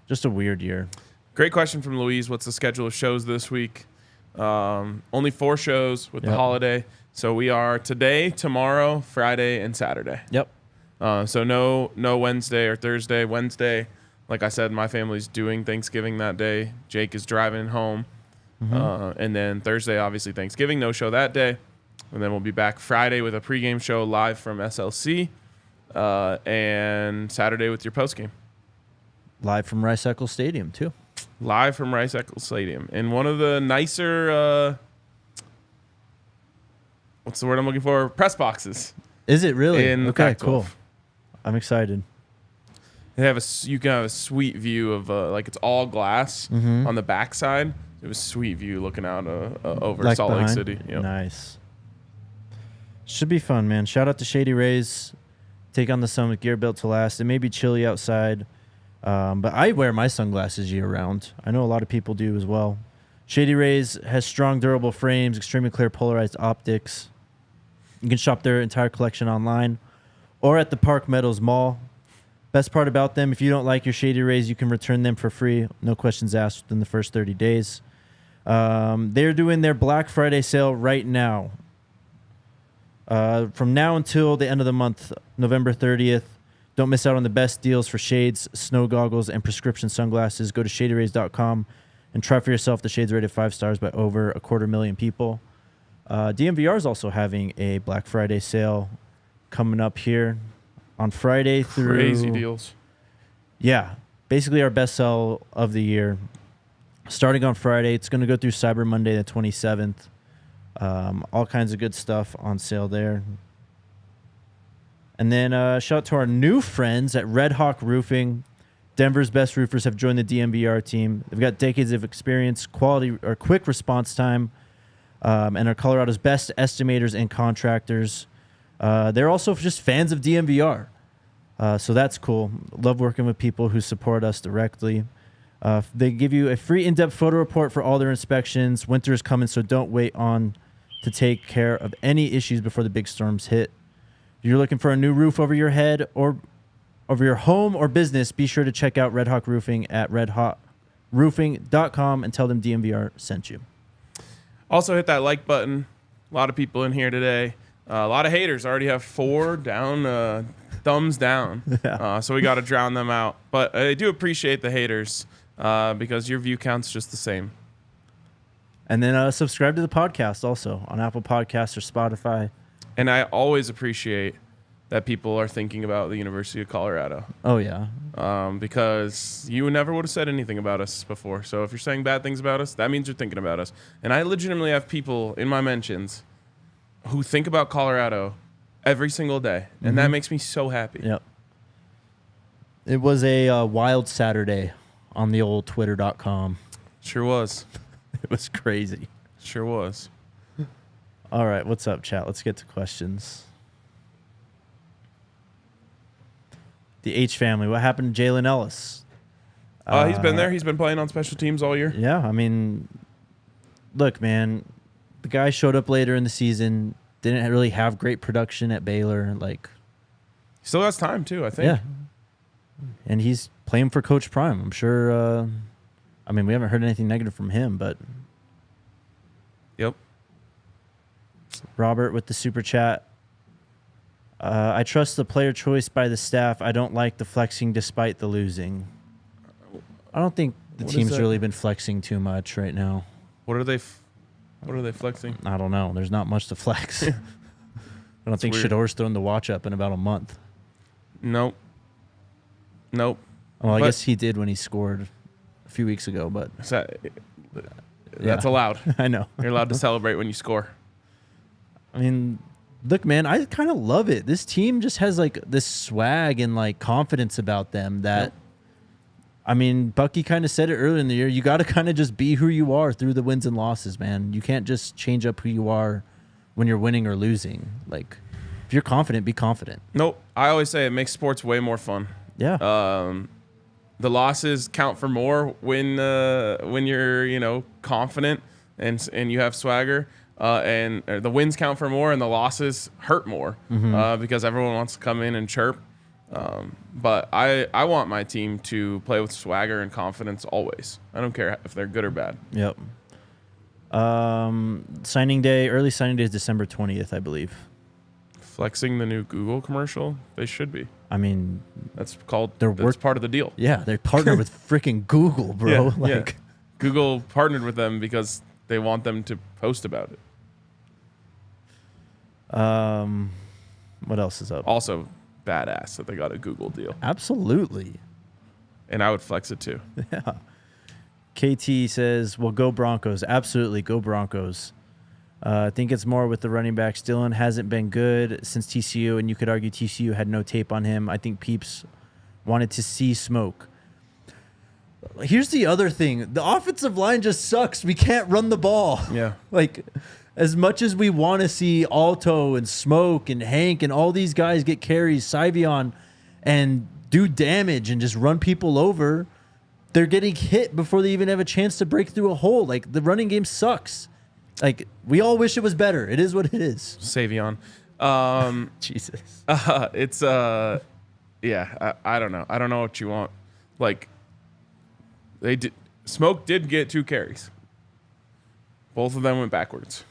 Just a weird year. Great question from Louise. What's the schedule of shows this week? Only 4 shows with the holiday. So we are today, tomorrow, Friday, and Saturday. Yep. So no Wednesday or Thursday. Wednesday, like I said, my family's doing Thanksgiving that day. Jake is driving home. Mm-hmm. And then Thursday, obviously Thanksgiving, no show that day. And then we'll be back Friday with a pregame show live from SLC. And Saturday with your postgame. Live from Rice-Eccles Stadium, too. Live from Rice-Eccles Stadium. In one of the nicer, what's the word I'm looking for? Press boxes. Is it really? In the okay, Pac-12. cool. I'm excited. You can have a sweet view of like it's all glass on the backside. It was a sweet view looking out over Like Salt behind? Lake City. Yep. Nice. Should be fun, man. Shout out to Shady Rays. Take on the sun with gear built to last. It may be chilly outside, but I wear my sunglasses year round. I know a lot of people do as well. Shady Rays has strong, durable frames, extremely clear polarized optics. You can shop their entire collection online or at the Park Meadows Mall. Best part about them, if you don't like your Shady Rays, you can return them for free. No questions asked within the first 30 days. They're doing their Black Friday sale right now. From now until the end of the month, November 30th. Don't miss out on the best deals for shades, snow goggles, and prescription sunglasses. Go to shadyrays.com and try for yourself. The shades rated 5 stars by over 250,000 people. DNVR is also having a Black Friday sale coming up here on Friday through... Crazy deals. Yeah. Basically our best sell of the year. Starting on Friday. It's going to go through Cyber Monday the 27th. All kinds of good stuff on sale there. And then shout out to our new friends at Red Hawk Roofing. Denver's best roofers have joined the DNVR team. They've got decades of experience, quality or quick response time, and are Colorado's best estimators and contractors. They're also just fans of DNVR. So that's cool. Love working with people who support us directly. They give you a free in-depth photo report for all their inspections. Winter is coming, so don't wait on to take care of any issues before the big storms hit. If you're looking for a new roof over your head or over your home or business, be sure to check out Red Hawk Roofing at redhawkroofing.com and tell them DNVR sent you. Also hit that like button. A lot of people in here today. A lot of haters. I already have 4 down, thumbs down. Yeah. So we got to drown them out. But I do appreciate the haters because your view count's just the same. And then subscribe to the podcast also on Apple Podcasts or Spotify. And I always appreciate that people are thinking about the University of Colorado. Oh, yeah. Because you never would have said anything about us before. So if you're saying bad things about us, that means you're thinking about us. And I legitimately have people in my mentions who think about Colorado every single day. And that makes me so happy. Yep. It was a wild Saturday on the old twitter.com. Sure was. It was crazy. Sure was. All right. What's up, chat? Let's get to questions. The H family. What happened to Jaclyn Ellis? He's been there. He's been playing on special teams all year. Yeah. I mean, look, man, the guy showed up later in the season, didn't really have great production at Baylor. Like, He still has time, too, I think. yeah. And he's playing for Coach Prime. I'm sure. I mean, we haven't heard anything negative from him, but. Yep. Robert with the super chat. I trust the player choice by the staff. I don't like the flexing despite the losing. I don't think the What is team's that? really been flexing too much right now. What are they flexing? I don't know. There's not much to flex. I don't think weird. Shedeur's thrown the watch up in about a month. Nope. Well, I guess he did when he scored a few weeks ago, but That's allowed. I know. You're allowed to celebrate when you score. I mean, look, man, I kind of love it. This team just has like this swag and like confidence about them that, I mean, Bucky kind of said it earlier in the year. You got to kind of just be who you are through the wins and losses, man. You can't just change up who you are when you're winning or losing. Like, if you're confident, be confident. Nope. I always say it makes sports way more fun. Yeah. The losses count for more when you're confident and you have swagger. And the wins count for more, and the losses hurt more because everyone wants to come in and chirp. But I want my team to play with swagger and confidence always. I don't care if they're good or bad. Yep. Signing day, early signing day is December 20th, I believe. Flexing the new Google commercial, they should be. I mean, That's part of the deal. yeah, they partnered with freaking Google, bro. Yeah. Google partnered with them because they want them to post about it. What else is up? Also, badass that they got a Google deal. Absolutely. And I would flex it too. Yeah. KT says, well, go Broncos. Absolutely, go Broncos. I think it's more with the running backs. Dylan hasn't been good since TCU, and you could argue TCU had no tape on him. I think Peeps wanted to see Smoke. Here's the other thing. The offensive line just sucks. We can't run the ball. Yeah. Like, as much as we want to see Alto and Smoke and Hank and all these guys get carries, Syvion, and do damage and just run people over, they're getting hit before they even have a chance to break through a hole. Like, the running game sucks. Like, we all wish it was better. It is what it is. Savion. Jesus. It's I don't know. I don't know what you want. Like, Smoke did get 2 carries. Both of them went backwards.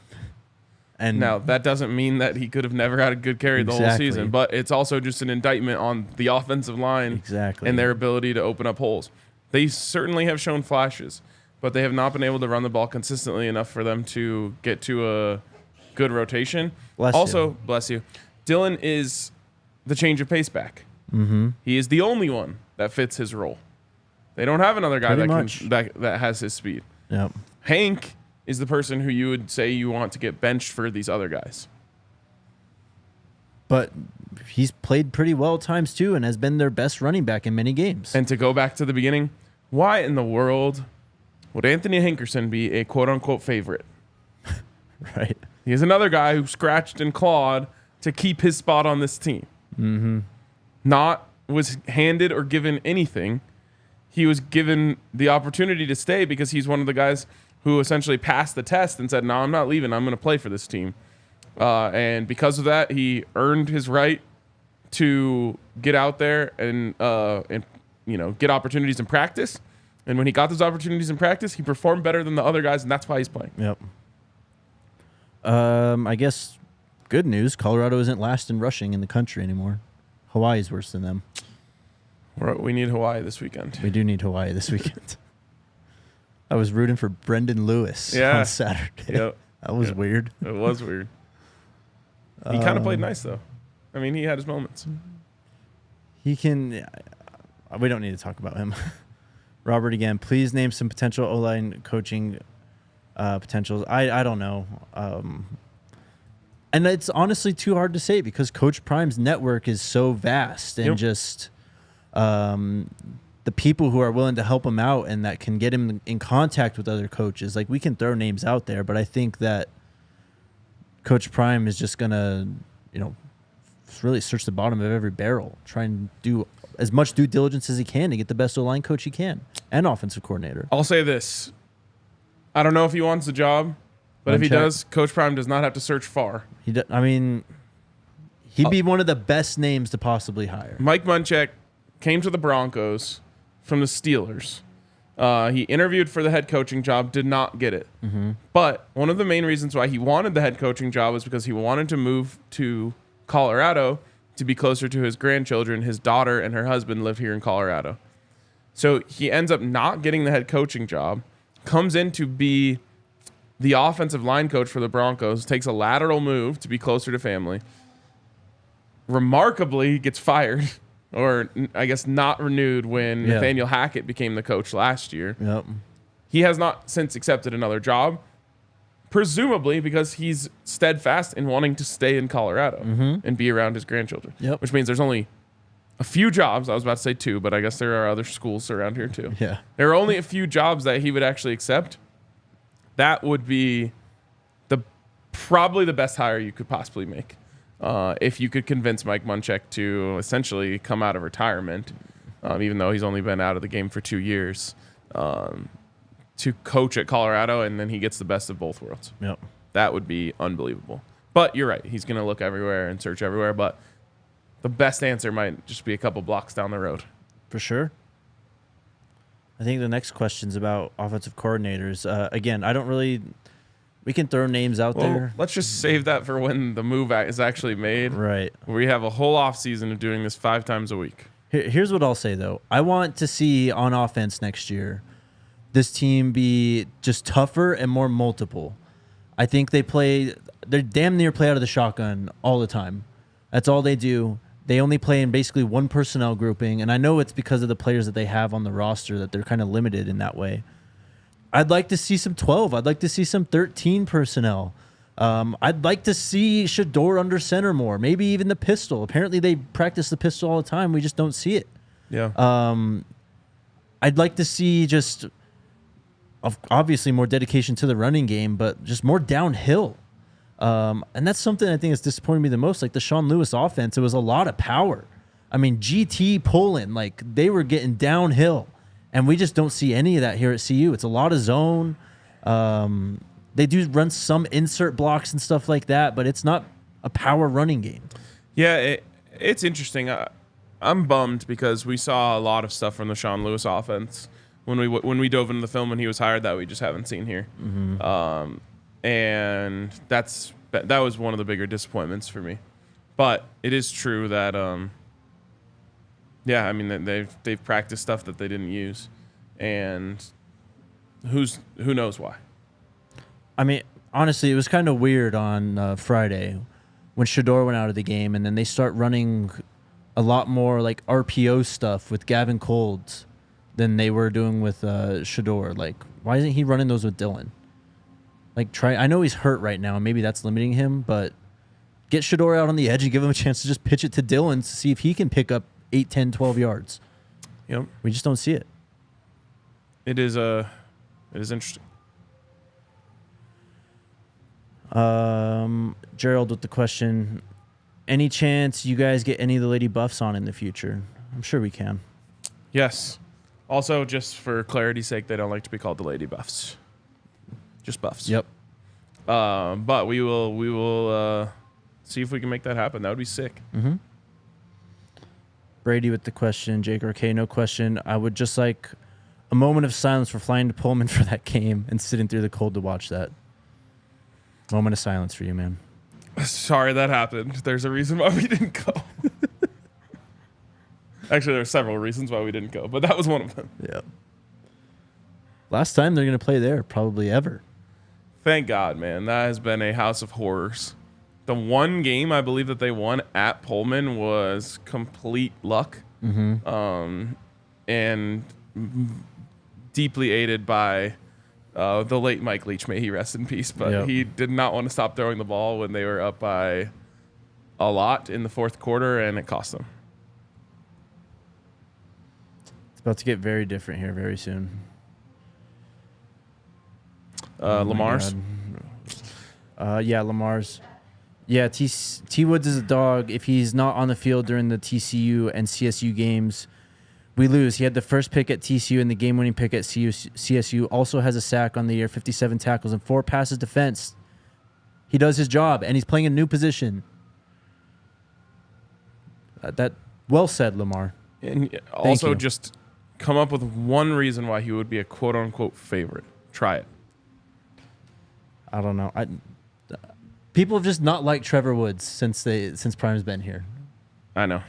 And Now, that doesn't mean that he could have never had a good carry the whole Exactly. season, but it's also just an indictment on the offensive line Exactly. and their ability to open up holes. They certainly have shown flashes, but they have not been able to run the ball consistently enough for them to get to a good rotation. Bless you, Dylan is the change of pace back. Mm-hmm. He is the only one that fits his role. They don't have another guy Pretty that has his speed. Yep. Hank is the person who you would say you want to get benched for these other guys. But he's played pretty well at times, too, and has been their best running back in many games. And to go back to the beginning, why in the world would Anthony Hankerson be a quote-unquote favorite? Right. He is another guy who scratched and clawed to keep his spot on this team. Mm-hmm. Not was handed or given anything. He was given the opportunity to stay because he's one of the guys who essentially passed the test and said, no, I'm not leaving. I'm going to play for this team. And because of that, he earned his right to get out there and get opportunities in practice. And when he got those opportunities in practice, he performed better than the other guys, and that's why he's playing. Yep. I guess good news. Colorado isn't last in rushing in the country anymore. Hawaii's worse than them. We need Hawaii this weekend. We do need Hawaii this weekend. I was rooting for Brendan Lewis on Saturday. Yep. That was weird. It was weird. He kind of played nice, though. I mean, he had his moments. He can... We don't need to talk about him. Robert, again, please name some potential O-line coaching potentials. I don't know. And it's honestly too hard to say because Coach Prime's network is so vast and just the people who are willing to help him out and that can get him in contact with other coaches. Like, we can throw names out there, but I think that Coach Prime is just going to, really search the bottom of every barrel, try and do as much due diligence as he can to get the best O-line coach he can and offensive coordinator. I'll say this. I don't know if he wants the job, but if he does, Coach Prime does not have to search far. He'd be one of the best names to possibly hire. Mike Munchak came to the Broncos from the Steelers. He interviewed for the head coaching job, did not get it. Mm-hmm. But one of the main reasons why he wanted the head coaching job was because he wanted to move to Colorado to be closer to his grandchildren. His daughter and her husband live here in Colorado. So he ends up not getting the head coaching job, comes in to be the offensive line coach for the Broncos, takes a lateral move to be closer to family. Remarkably, gets fired, or I guess not renewed when Nathaniel Hackett became the coach last year. Yep. He has not since accepted another job, presumably because he's steadfast in wanting to stay in Colorado and be around his grandchildren. Yep. Which means there's only a few jobs. I was about to say 2, but I guess there are other schools around here too. Yeah. There are only a few jobs that he would actually accept. That would be probably the best hire you could possibly make. If you could convince Mike Munchak to essentially come out of retirement, even though he's only been out of the game for 2 years, to coach at Colorado, and then he gets the best of both worlds. Yep. That would be unbelievable. But you're right. He's going to look everywhere and search everywhere, but the best answer might just be a couple blocks down the road. For sure. I think the next question's about offensive coordinators. Again, I don't really... We can throw names out there. Let's just save that for when the move is actually made. Right. We have a whole offseason of doing this 5 times a week. Here's what I'll say, though. I want to see on offense next year this team be just tougher and more multiple. I think they're damn near play out of the shotgun all the time. That's all they do. They only play in basically one personnel grouping, and I know it's because of the players that they have on the roster that they're kind of limited in that way. I'd like to see some 12. I'd like to see some 13 personnel. I'd like to see Shedeur under center more, maybe even the pistol. Apparently they practice the pistol all the time. We just don't see it. Yeah. I'd like to see just obviously more dedication to the running game, but just more downhill. And that's something I think has disappointed me the most. Like the Sean Lewis offense, it was a lot of power. I mean, GT pulling, like they were getting downhill. And we just don't see any of that here at CU. It's a lot of zone. They do run some insert blocks and stuff like that, but it's not a power running game. Yeah, it's interesting. I'm bummed because we saw a lot of stuff from the Sean Lewis offense when we dove into the film when he was hired that we just haven't seen here. Mm-hmm. And that was one of the bigger disappointments for me. But it is true that I mean they've practiced stuff that they didn't use, and who knows why. I mean, honestly, it was kind of weird on Friday when Shedeur went out of the game, and then they start running a lot more like RPO stuff with Gavin Colds than they were doing with Shedeur. Like, why isn't he running those with Dylan? Like, I know he's hurt right now, and maybe that's limiting him, but get Shedeur out on the edge and give him a chance to just pitch it to Dylan to see if he can pick up 8, 10, 12 yards. Yep. We just don't see it. It is interesting. Gerald with the question, any chance you guys get any of the Lady Buffs on in the future? I'm sure we can. Yes. Also, just for clarity's sake, they don't like to be called the Lady Buffs. Just Buffs. Yep. But we will see if we can make that happen. That would be sick. Mm-hmm. Brady with the question, Jake RK, no question. I would just like a moment of silence for flying to Pullman for that game and sitting through the cold to watch that. Moment of silence for you, man. Sorry that happened. There's a reason why we didn't go. Actually, there are several reasons why we didn't go, but that was one of them. Yeah. Last time they're going to play there, probably ever. Thank God, man. That has been a house of horrors. The one game I believe that they won at Pullman was complete luck. And deeply aided by the late Mike Leach. May he rest in peace. But he did not want to stop throwing the ball when they were up by a lot in the fourth quarter, and it cost them. It's about to get very different here very soon. Lamar's? Yeah, Lamar's. Yeah, T. Woods is a dog. If he's not on the field during the TCU and CSU games, we lose. He had the first pick at TCU and the game-winning pick at CSU. Also has a sack on the year, 57 tackles and 4 passes defense. He does his job, and he's playing a new position. That well said, Lamar. And also just come up with one reason why he would be a quote-unquote favorite. Try it. I don't know. People have just not liked Trevor Woods since Prime's been here. I know.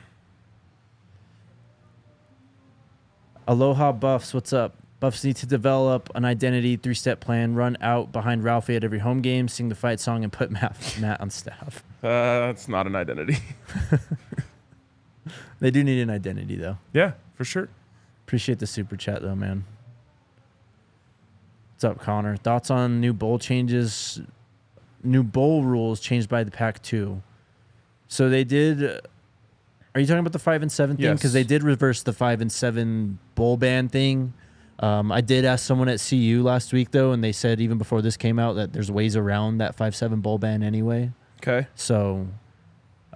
Aloha Buffs, what's up? Buffs need to develop an identity, 3-step plan, run out behind Ralphie at every home game, sing the fight song, and put Matt on staff. That's not an identity. They do need an identity, though. Yeah, for sure. Appreciate the super chat, though, man. What's up, Connor? Thoughts on new bowl changes, new bowl rules changed by the Pac-2? So they did. Are you talking about the 5 and 7 thing? Yes. Because they did reverse the 5 and 7 bowl ban thing. I did ask someone at CU last week, though, and they said even before this came out that there's ways around that 5-7 bowl ban anyway. Okay. So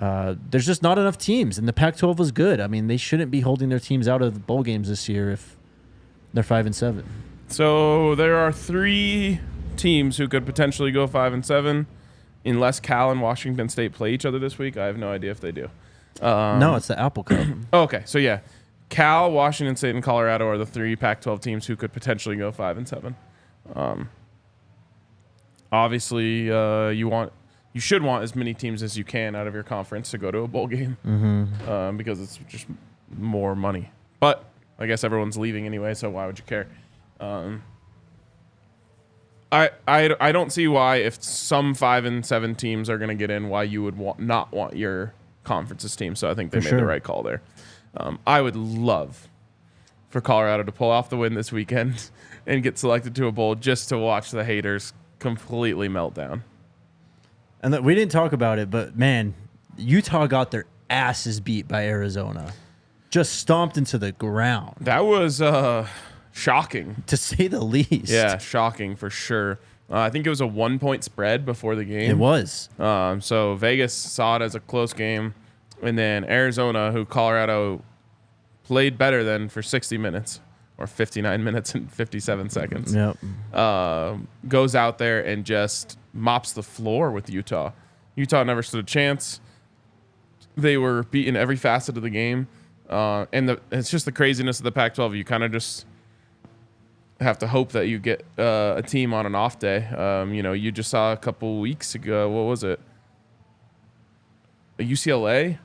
there's just not enough teams, and the Pac-12 was good. I mean, they shouldn't be holding their teams out of the bowl games this year if they're 5 and 7. So there are 3 teams who could potentially go 5 and 7, unless Cal and Washington State play each other this week. I have no idea if they do. No, it's the Apple Cup. Okay, so yeah, Cal, Washington State, and Colorado are the 3 Pac-12 teams who could potentially go 5 and 7. Obviously, you should want as many teams as you can out of your conference to go to a bowl game, because it's just more money. But I guess everyone's leaving anyway, so why would you care? I don't see why, if some 5 and 7 teams are going to get in, why you would not want your conference's team. So I think they made the right call there. I would love for Colorado to pull off the win this weekend and get selected to a bowl just to watch the haters completely melt down. And we didn't talk about it, but man, Utah got their asses beat by Arizona. Just stomped into the ground. That was shocking. To say the least. Yeah, shocking for sure. I think it was a 1-point spread before the game. It was. So Vegas saw it as a close game. And then Arizona, who Colorado played better than for 60 minutes or 59 minutes and 57 seconds, goes out there and just mops the floor with Utah. Utah never stood a chance. They were beaten every facet of the game. And it's just the craziness of the Pac-12. You kind of just have to hope that you get a team on an off day. You just saw a couple weeks ago, what was it? UCLA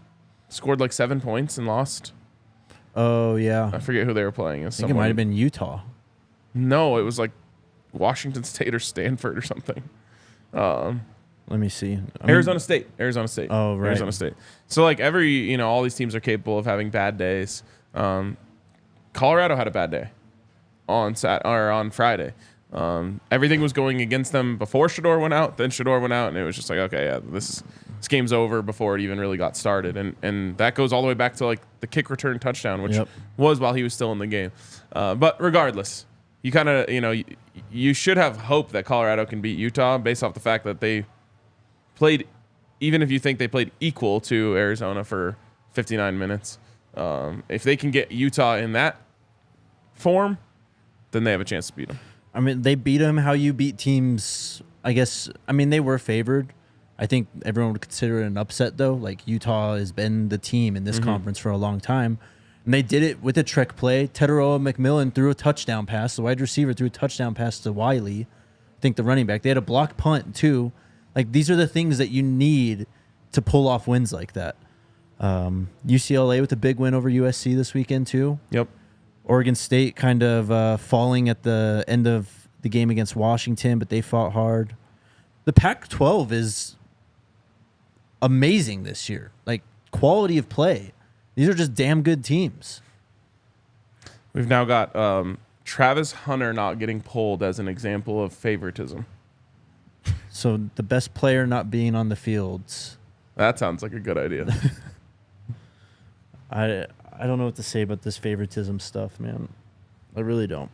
scored like 7 points and lost. Oh, yeah. I forget who they were playing. I think it might have been Utah. No, it was like Washington State or Stanford or something. Let me see. Arizona State. Oh, right. Arizona State. So like all these teams are capable of having bad days. Colorado had a bad day on Friday. Everything was going against them before Shedeur went out. Then Shedeur went out, and it was just like, okay, yeah, this game's over before it even really got started. And that goes all the way back to like the kick return touchdown, which was while he was still in the game. But regardless, you kind of, you should have hope that Colorado can beat Utah based off the fact that they played, even if you think they played equal to Arizona for 59 minutes. If they can get Utah in that form, then they have a chance to beat them. I mean, they beat them how you beat teams, I guess. I mean, they were favored. I think everyone would consider it an upset, though. Like, Utah has been the team in this conference for a long time. And they did it with a trick play. Teteroa McMillan threw a touchdown pass. The wide receiver threw a touchdown pass to Wiley. I think the running back. They had a blocked punt, too. Like, these are the things that you need to pull off wins like that. UCLA with a big win over USC this weekend too. Yep. Oregon State kind of falling at the end of the game against Washington, but they fought hard. The Pac-12 is amazing this year. Like, quality of play. These are just damn good teams. We've now got Travis Hunter not getting pulled as an example of favoritism. So the best player not being on the fields. That sounds like a good idea. I don't know what to say about this favoritism stuff, man. I really don't.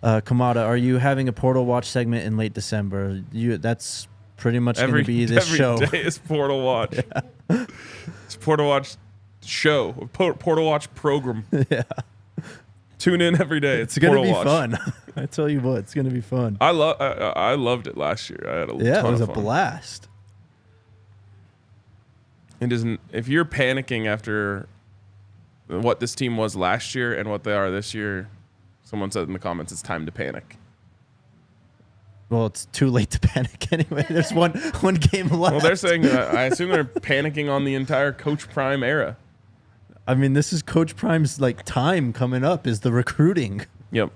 Kamada, are you having a Portal Watch segment in late December? That's pretty much going to be this show. Every day is Portal Watch. Yeah. It's Portal Watch show, Portal Watch program. Yeah. Tune in every day. It's going to be fun. I tell you what, it's going to be fun. I loved it last year. I had a ton of fun. Yeah, it was a blast. It isn't. If you're panicking after what this team was last year and what they are this year, someone said in the comments it's time to panic. Well, it's too late to panic anyway. There's one game left. Well, they're saying I assume they're panicking on the entire Coach Prime era. I mean, this is Coach Prime's time coming up is the recruiting. Yep.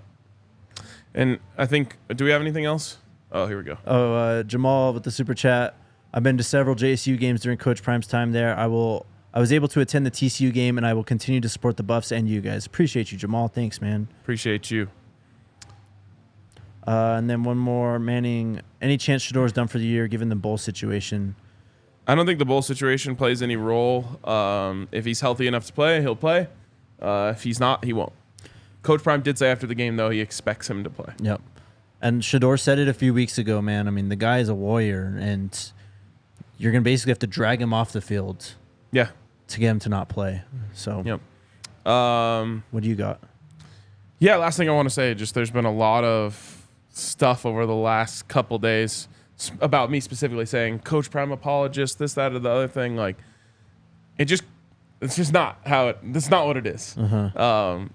And I think, do we have anything else? Oh, here we go. Oh, Jamal with the super chat. I've been to several JSU games during Coach Prime's time there. I was able to attend the TCU game, and I will continue to support the Buffs and you guys. Appreciate you, Jamal. Thanks, man. Appreciate you. And then one more, Manning. Any chance Shedeur's done for the year, given the bowl situation? I don't think the bowl situation plays any role. If he's healthy enough to play, he'll play. If he's not, he won't. Coach Prime did say after the game, though, he expects him to play. Yep. And Shedeur said it a few weeks ago, man. I mean, the guy is a warrior, and you're going to basically have to drag him off the field. Yeah. To get him to not play. So, yep. What do you got? Yeah, last thing I want to say, just there's been a lot of stuff over the last couple days about me specifically saying Coach Prime apologist, this, that, or the other thing. Like, it's just not that's not what it is. Uh-huh.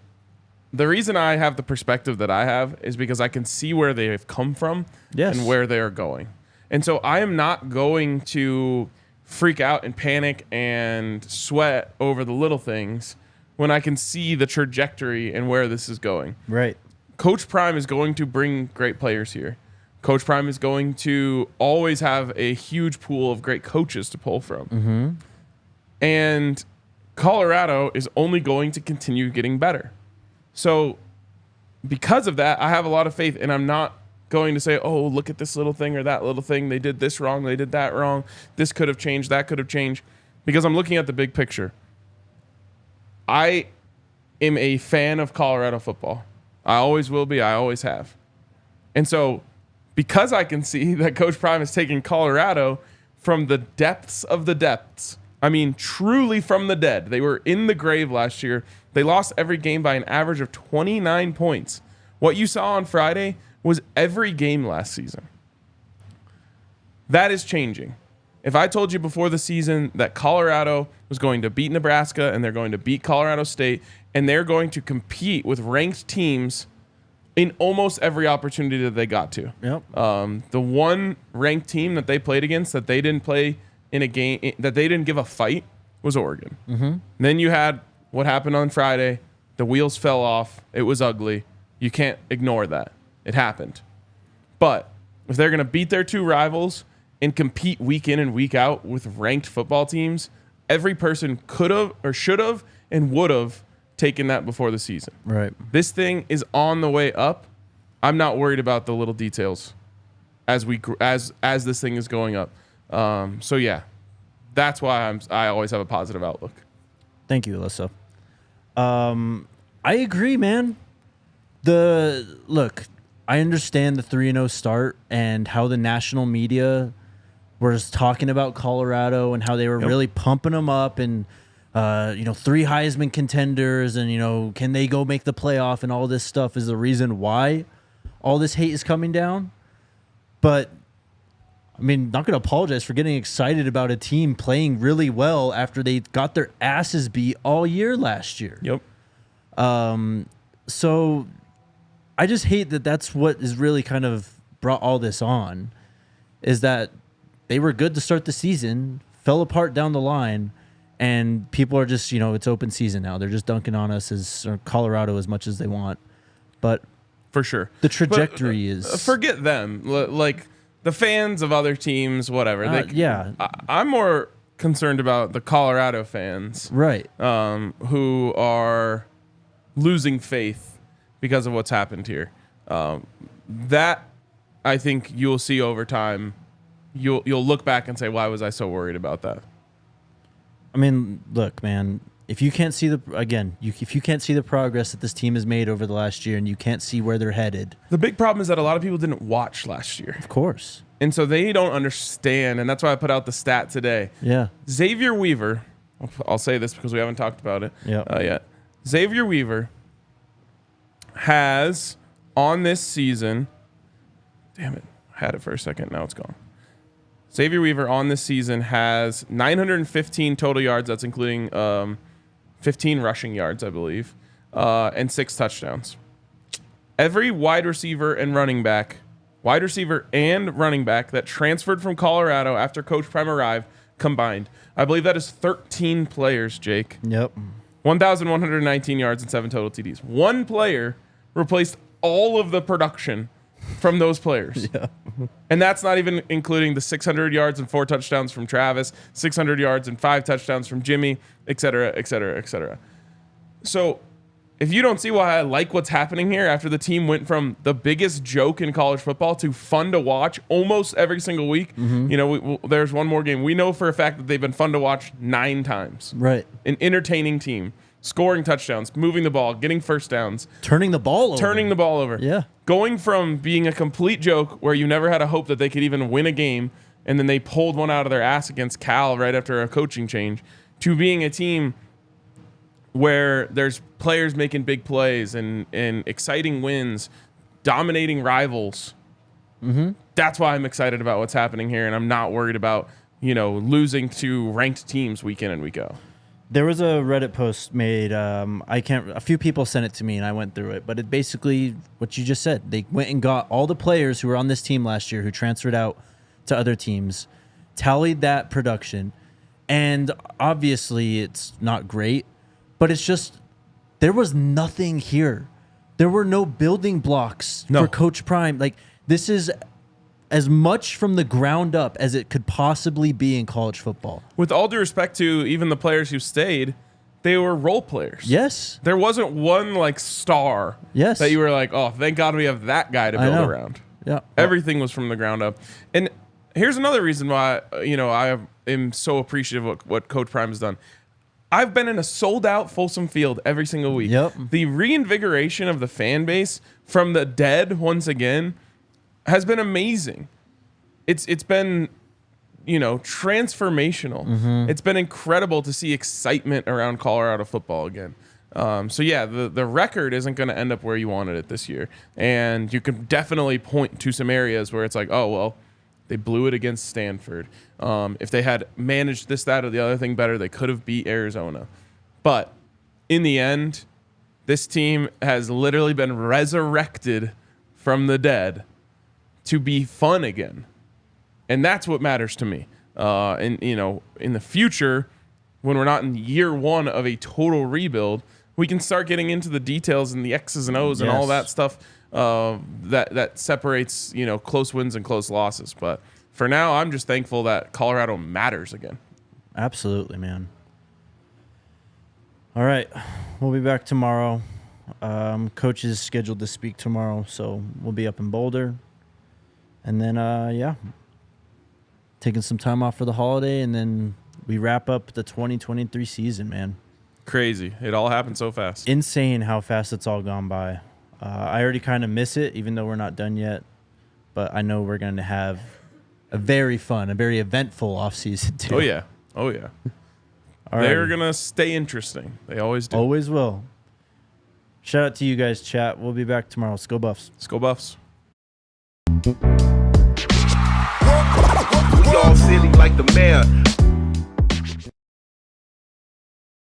The reason I have the perspective that I have is because I can see where they have come from and where they are going. And so I am not going to freak out and panic and sweat over the little things when I can see the trajectory and where this is going. Right. Coach Prime is going to bring great players here. Coach Prime is going to always have a huge pool of great coaches to pull from. Mm-hmm. And Colorado is only going to continue getting better. So because of that, I have a lot of faith, and I'm not going to say, oh, look at this little thing or that little thing. They did this wrong. They did that wrong. This could have changed. That could have changed. Because I'm looking at the big picture. I am a fan of Colorado football. I always will be. I always have. And so because I can see that Coach Prime is taking Colorado from the depths of the depths, I mean, truly from the dead. They were in the grave last year. They lost every game by an average of 29 points. What you saw on Friday was every game last season. That is changing. If I told you before the season that Colorado was going to beat Nebraska and they're going to beat Colorado State and they're going to compete with ranked teams in almost every opportunity that they got to. Yep. The one ranked team that they played against that they didn't play in a game, that they didn't give a fight, was Oregon. Mm-hmm. Then you had what happened on Friday. The wheels fell off. It was ugly. You can't ignore that. It happened. But if they're going to beat their two rivals and compete week in and week out with ranked football teams, every person could have or should have and would have taken that before the season. Right. This thing is on the way up. I'm not worried about the little details as this thing is going up. So yeah, that's why I always have a positive outlook. Thank you, Alyssa. I agree, man. Look, I understand the 3-0 start and how the national media was talking about Colorado and how they were really pumping them up and 3 Heisman contenders and can they go make the playoff and all this stuff is the reason why all this hate is coming down. But I mean, not going to apologize for getting excited about a team playing really well after they got their asses beat all year last year. Yep. So I just hate that that's what is really kind of brought all this on is that they were good to start the season, fell apart down the line, and people are just, it's open season now. They're just dunking on us or Colorado as much as they want. But for sure, the trajectory is... Forget them. Like the fans of other teams, whatever. I'm more concerned about the Colorado fans. Right. Who are losing faith because of what's happened here. That, I think you'll see over time. You'll look back and say, why was I so worried about that? I mean, look, man, if you can't see if you can't see the progress that this team has made over the last year and you can't see where they're headed. The big problem is that a lot of people didn't watch last year. Of course. And so they don't understand, and that's why I put out the stat today. Yeah. Xavier Weaver, I'll say this because we haven't talked about it yet. Xavier Weaver has, on this season, damn it, I had it for a second, now it's gone. Xavier Weaver on this season has 915 total yards. That's including 15 rushing yards, I believe, and 6 touchdowns. Every wide receiver and running back that transferred from Colorado after Coach Prime arrived combined. I believe that is 13 players, Jake. Yep. 1,119 yards and 7 total TDs. One player replaced all of the production from those players. Yeah. And that's not even including the 600 yards and 4 touchdowns from Travis, 600 yards and 5 touchdowns from Jimmy, et cetera, et cetera, et cetera. So if you don't see why I like what's happening here after the team went from the biggest joke in college football to fun to watch almost every single week, there's one more game. We know for a fact that they've been fun to watch 9 times. Right. An entertaining team. Scoring touchdowns, moving the ball, getting first downs. Turning the ball over. Yeah. Going from being a complete joke where you never had a hope that they could even win a game, and then they pulled one out of their ass against Cal right after a coaching change, to being a team where there's players making big plays and exciting wins, dominating rivals. Mm-hmm. That's why I'm excited about what's happening here, and I'm not worried about, losing to ranked teams week in and week out. There was a Reddit post made. A few people sent it to me, and I went through it. But it basically what you just said. They went and got all the players who were on this team last year who transferred out to other teams, tallied that production, and obviously it's not great. But it's just there was nothing here. There were no building blocks for Coach Prime. Like, this is as much from the ground up as it could possibly be in college football. With all due respect to even the players who stayed, they were role players. Yes. There wasn't one star that you were like, oh, thank God we have that guy to build around. Yeah. Everything was from the ground up. And here's another reason why, I am so appreciative of what Coach Prime has done. I've been in a sold-out Folsom Field every single week. Yep. The reinvigoration of the fan base from the dead once again has been amazing. It's been, transformational. Mm-hmm. It's been incredible to see excitement around Colorado football again. The record isn't going to end up where you wanted it this year. And you can definitely point to some areas where it's like, oh, well, they blew it against Stanford. If they had managed this, that, or the other thing better, they could have beat Arizona. But in the end, this team has literally been resurrected from the dead to be fun again. And that's what matters to me. In the future, when we're not in year one of a total rebuild, we can start getting into the details and the X's and O's and all that stuff that separates, close wins and close losses. But for now, I'm just thankful that Colorado matters again. Absolutely, man. All right. We'll be back tomorrow. Coach is scheduled to speak tomorrow, so we'll be up in Boulder. And then, taking some time off for the holiday, and then we wrap up the 2023 season, man. Crazy. It all happened so fast. Insane how fast it's all gone by. I already kind of miss it, even though we're not done yet. But I know we're going to have a very fun, a very eventful offseason, too. Oh, yeah. Oh, yeah. They're going to stay interesting. They always do. Always will. Shout out to you guys, chat. We'll be back tomorrow. Let's go Buffs. Let's go Buffs. We all silly like the mayor.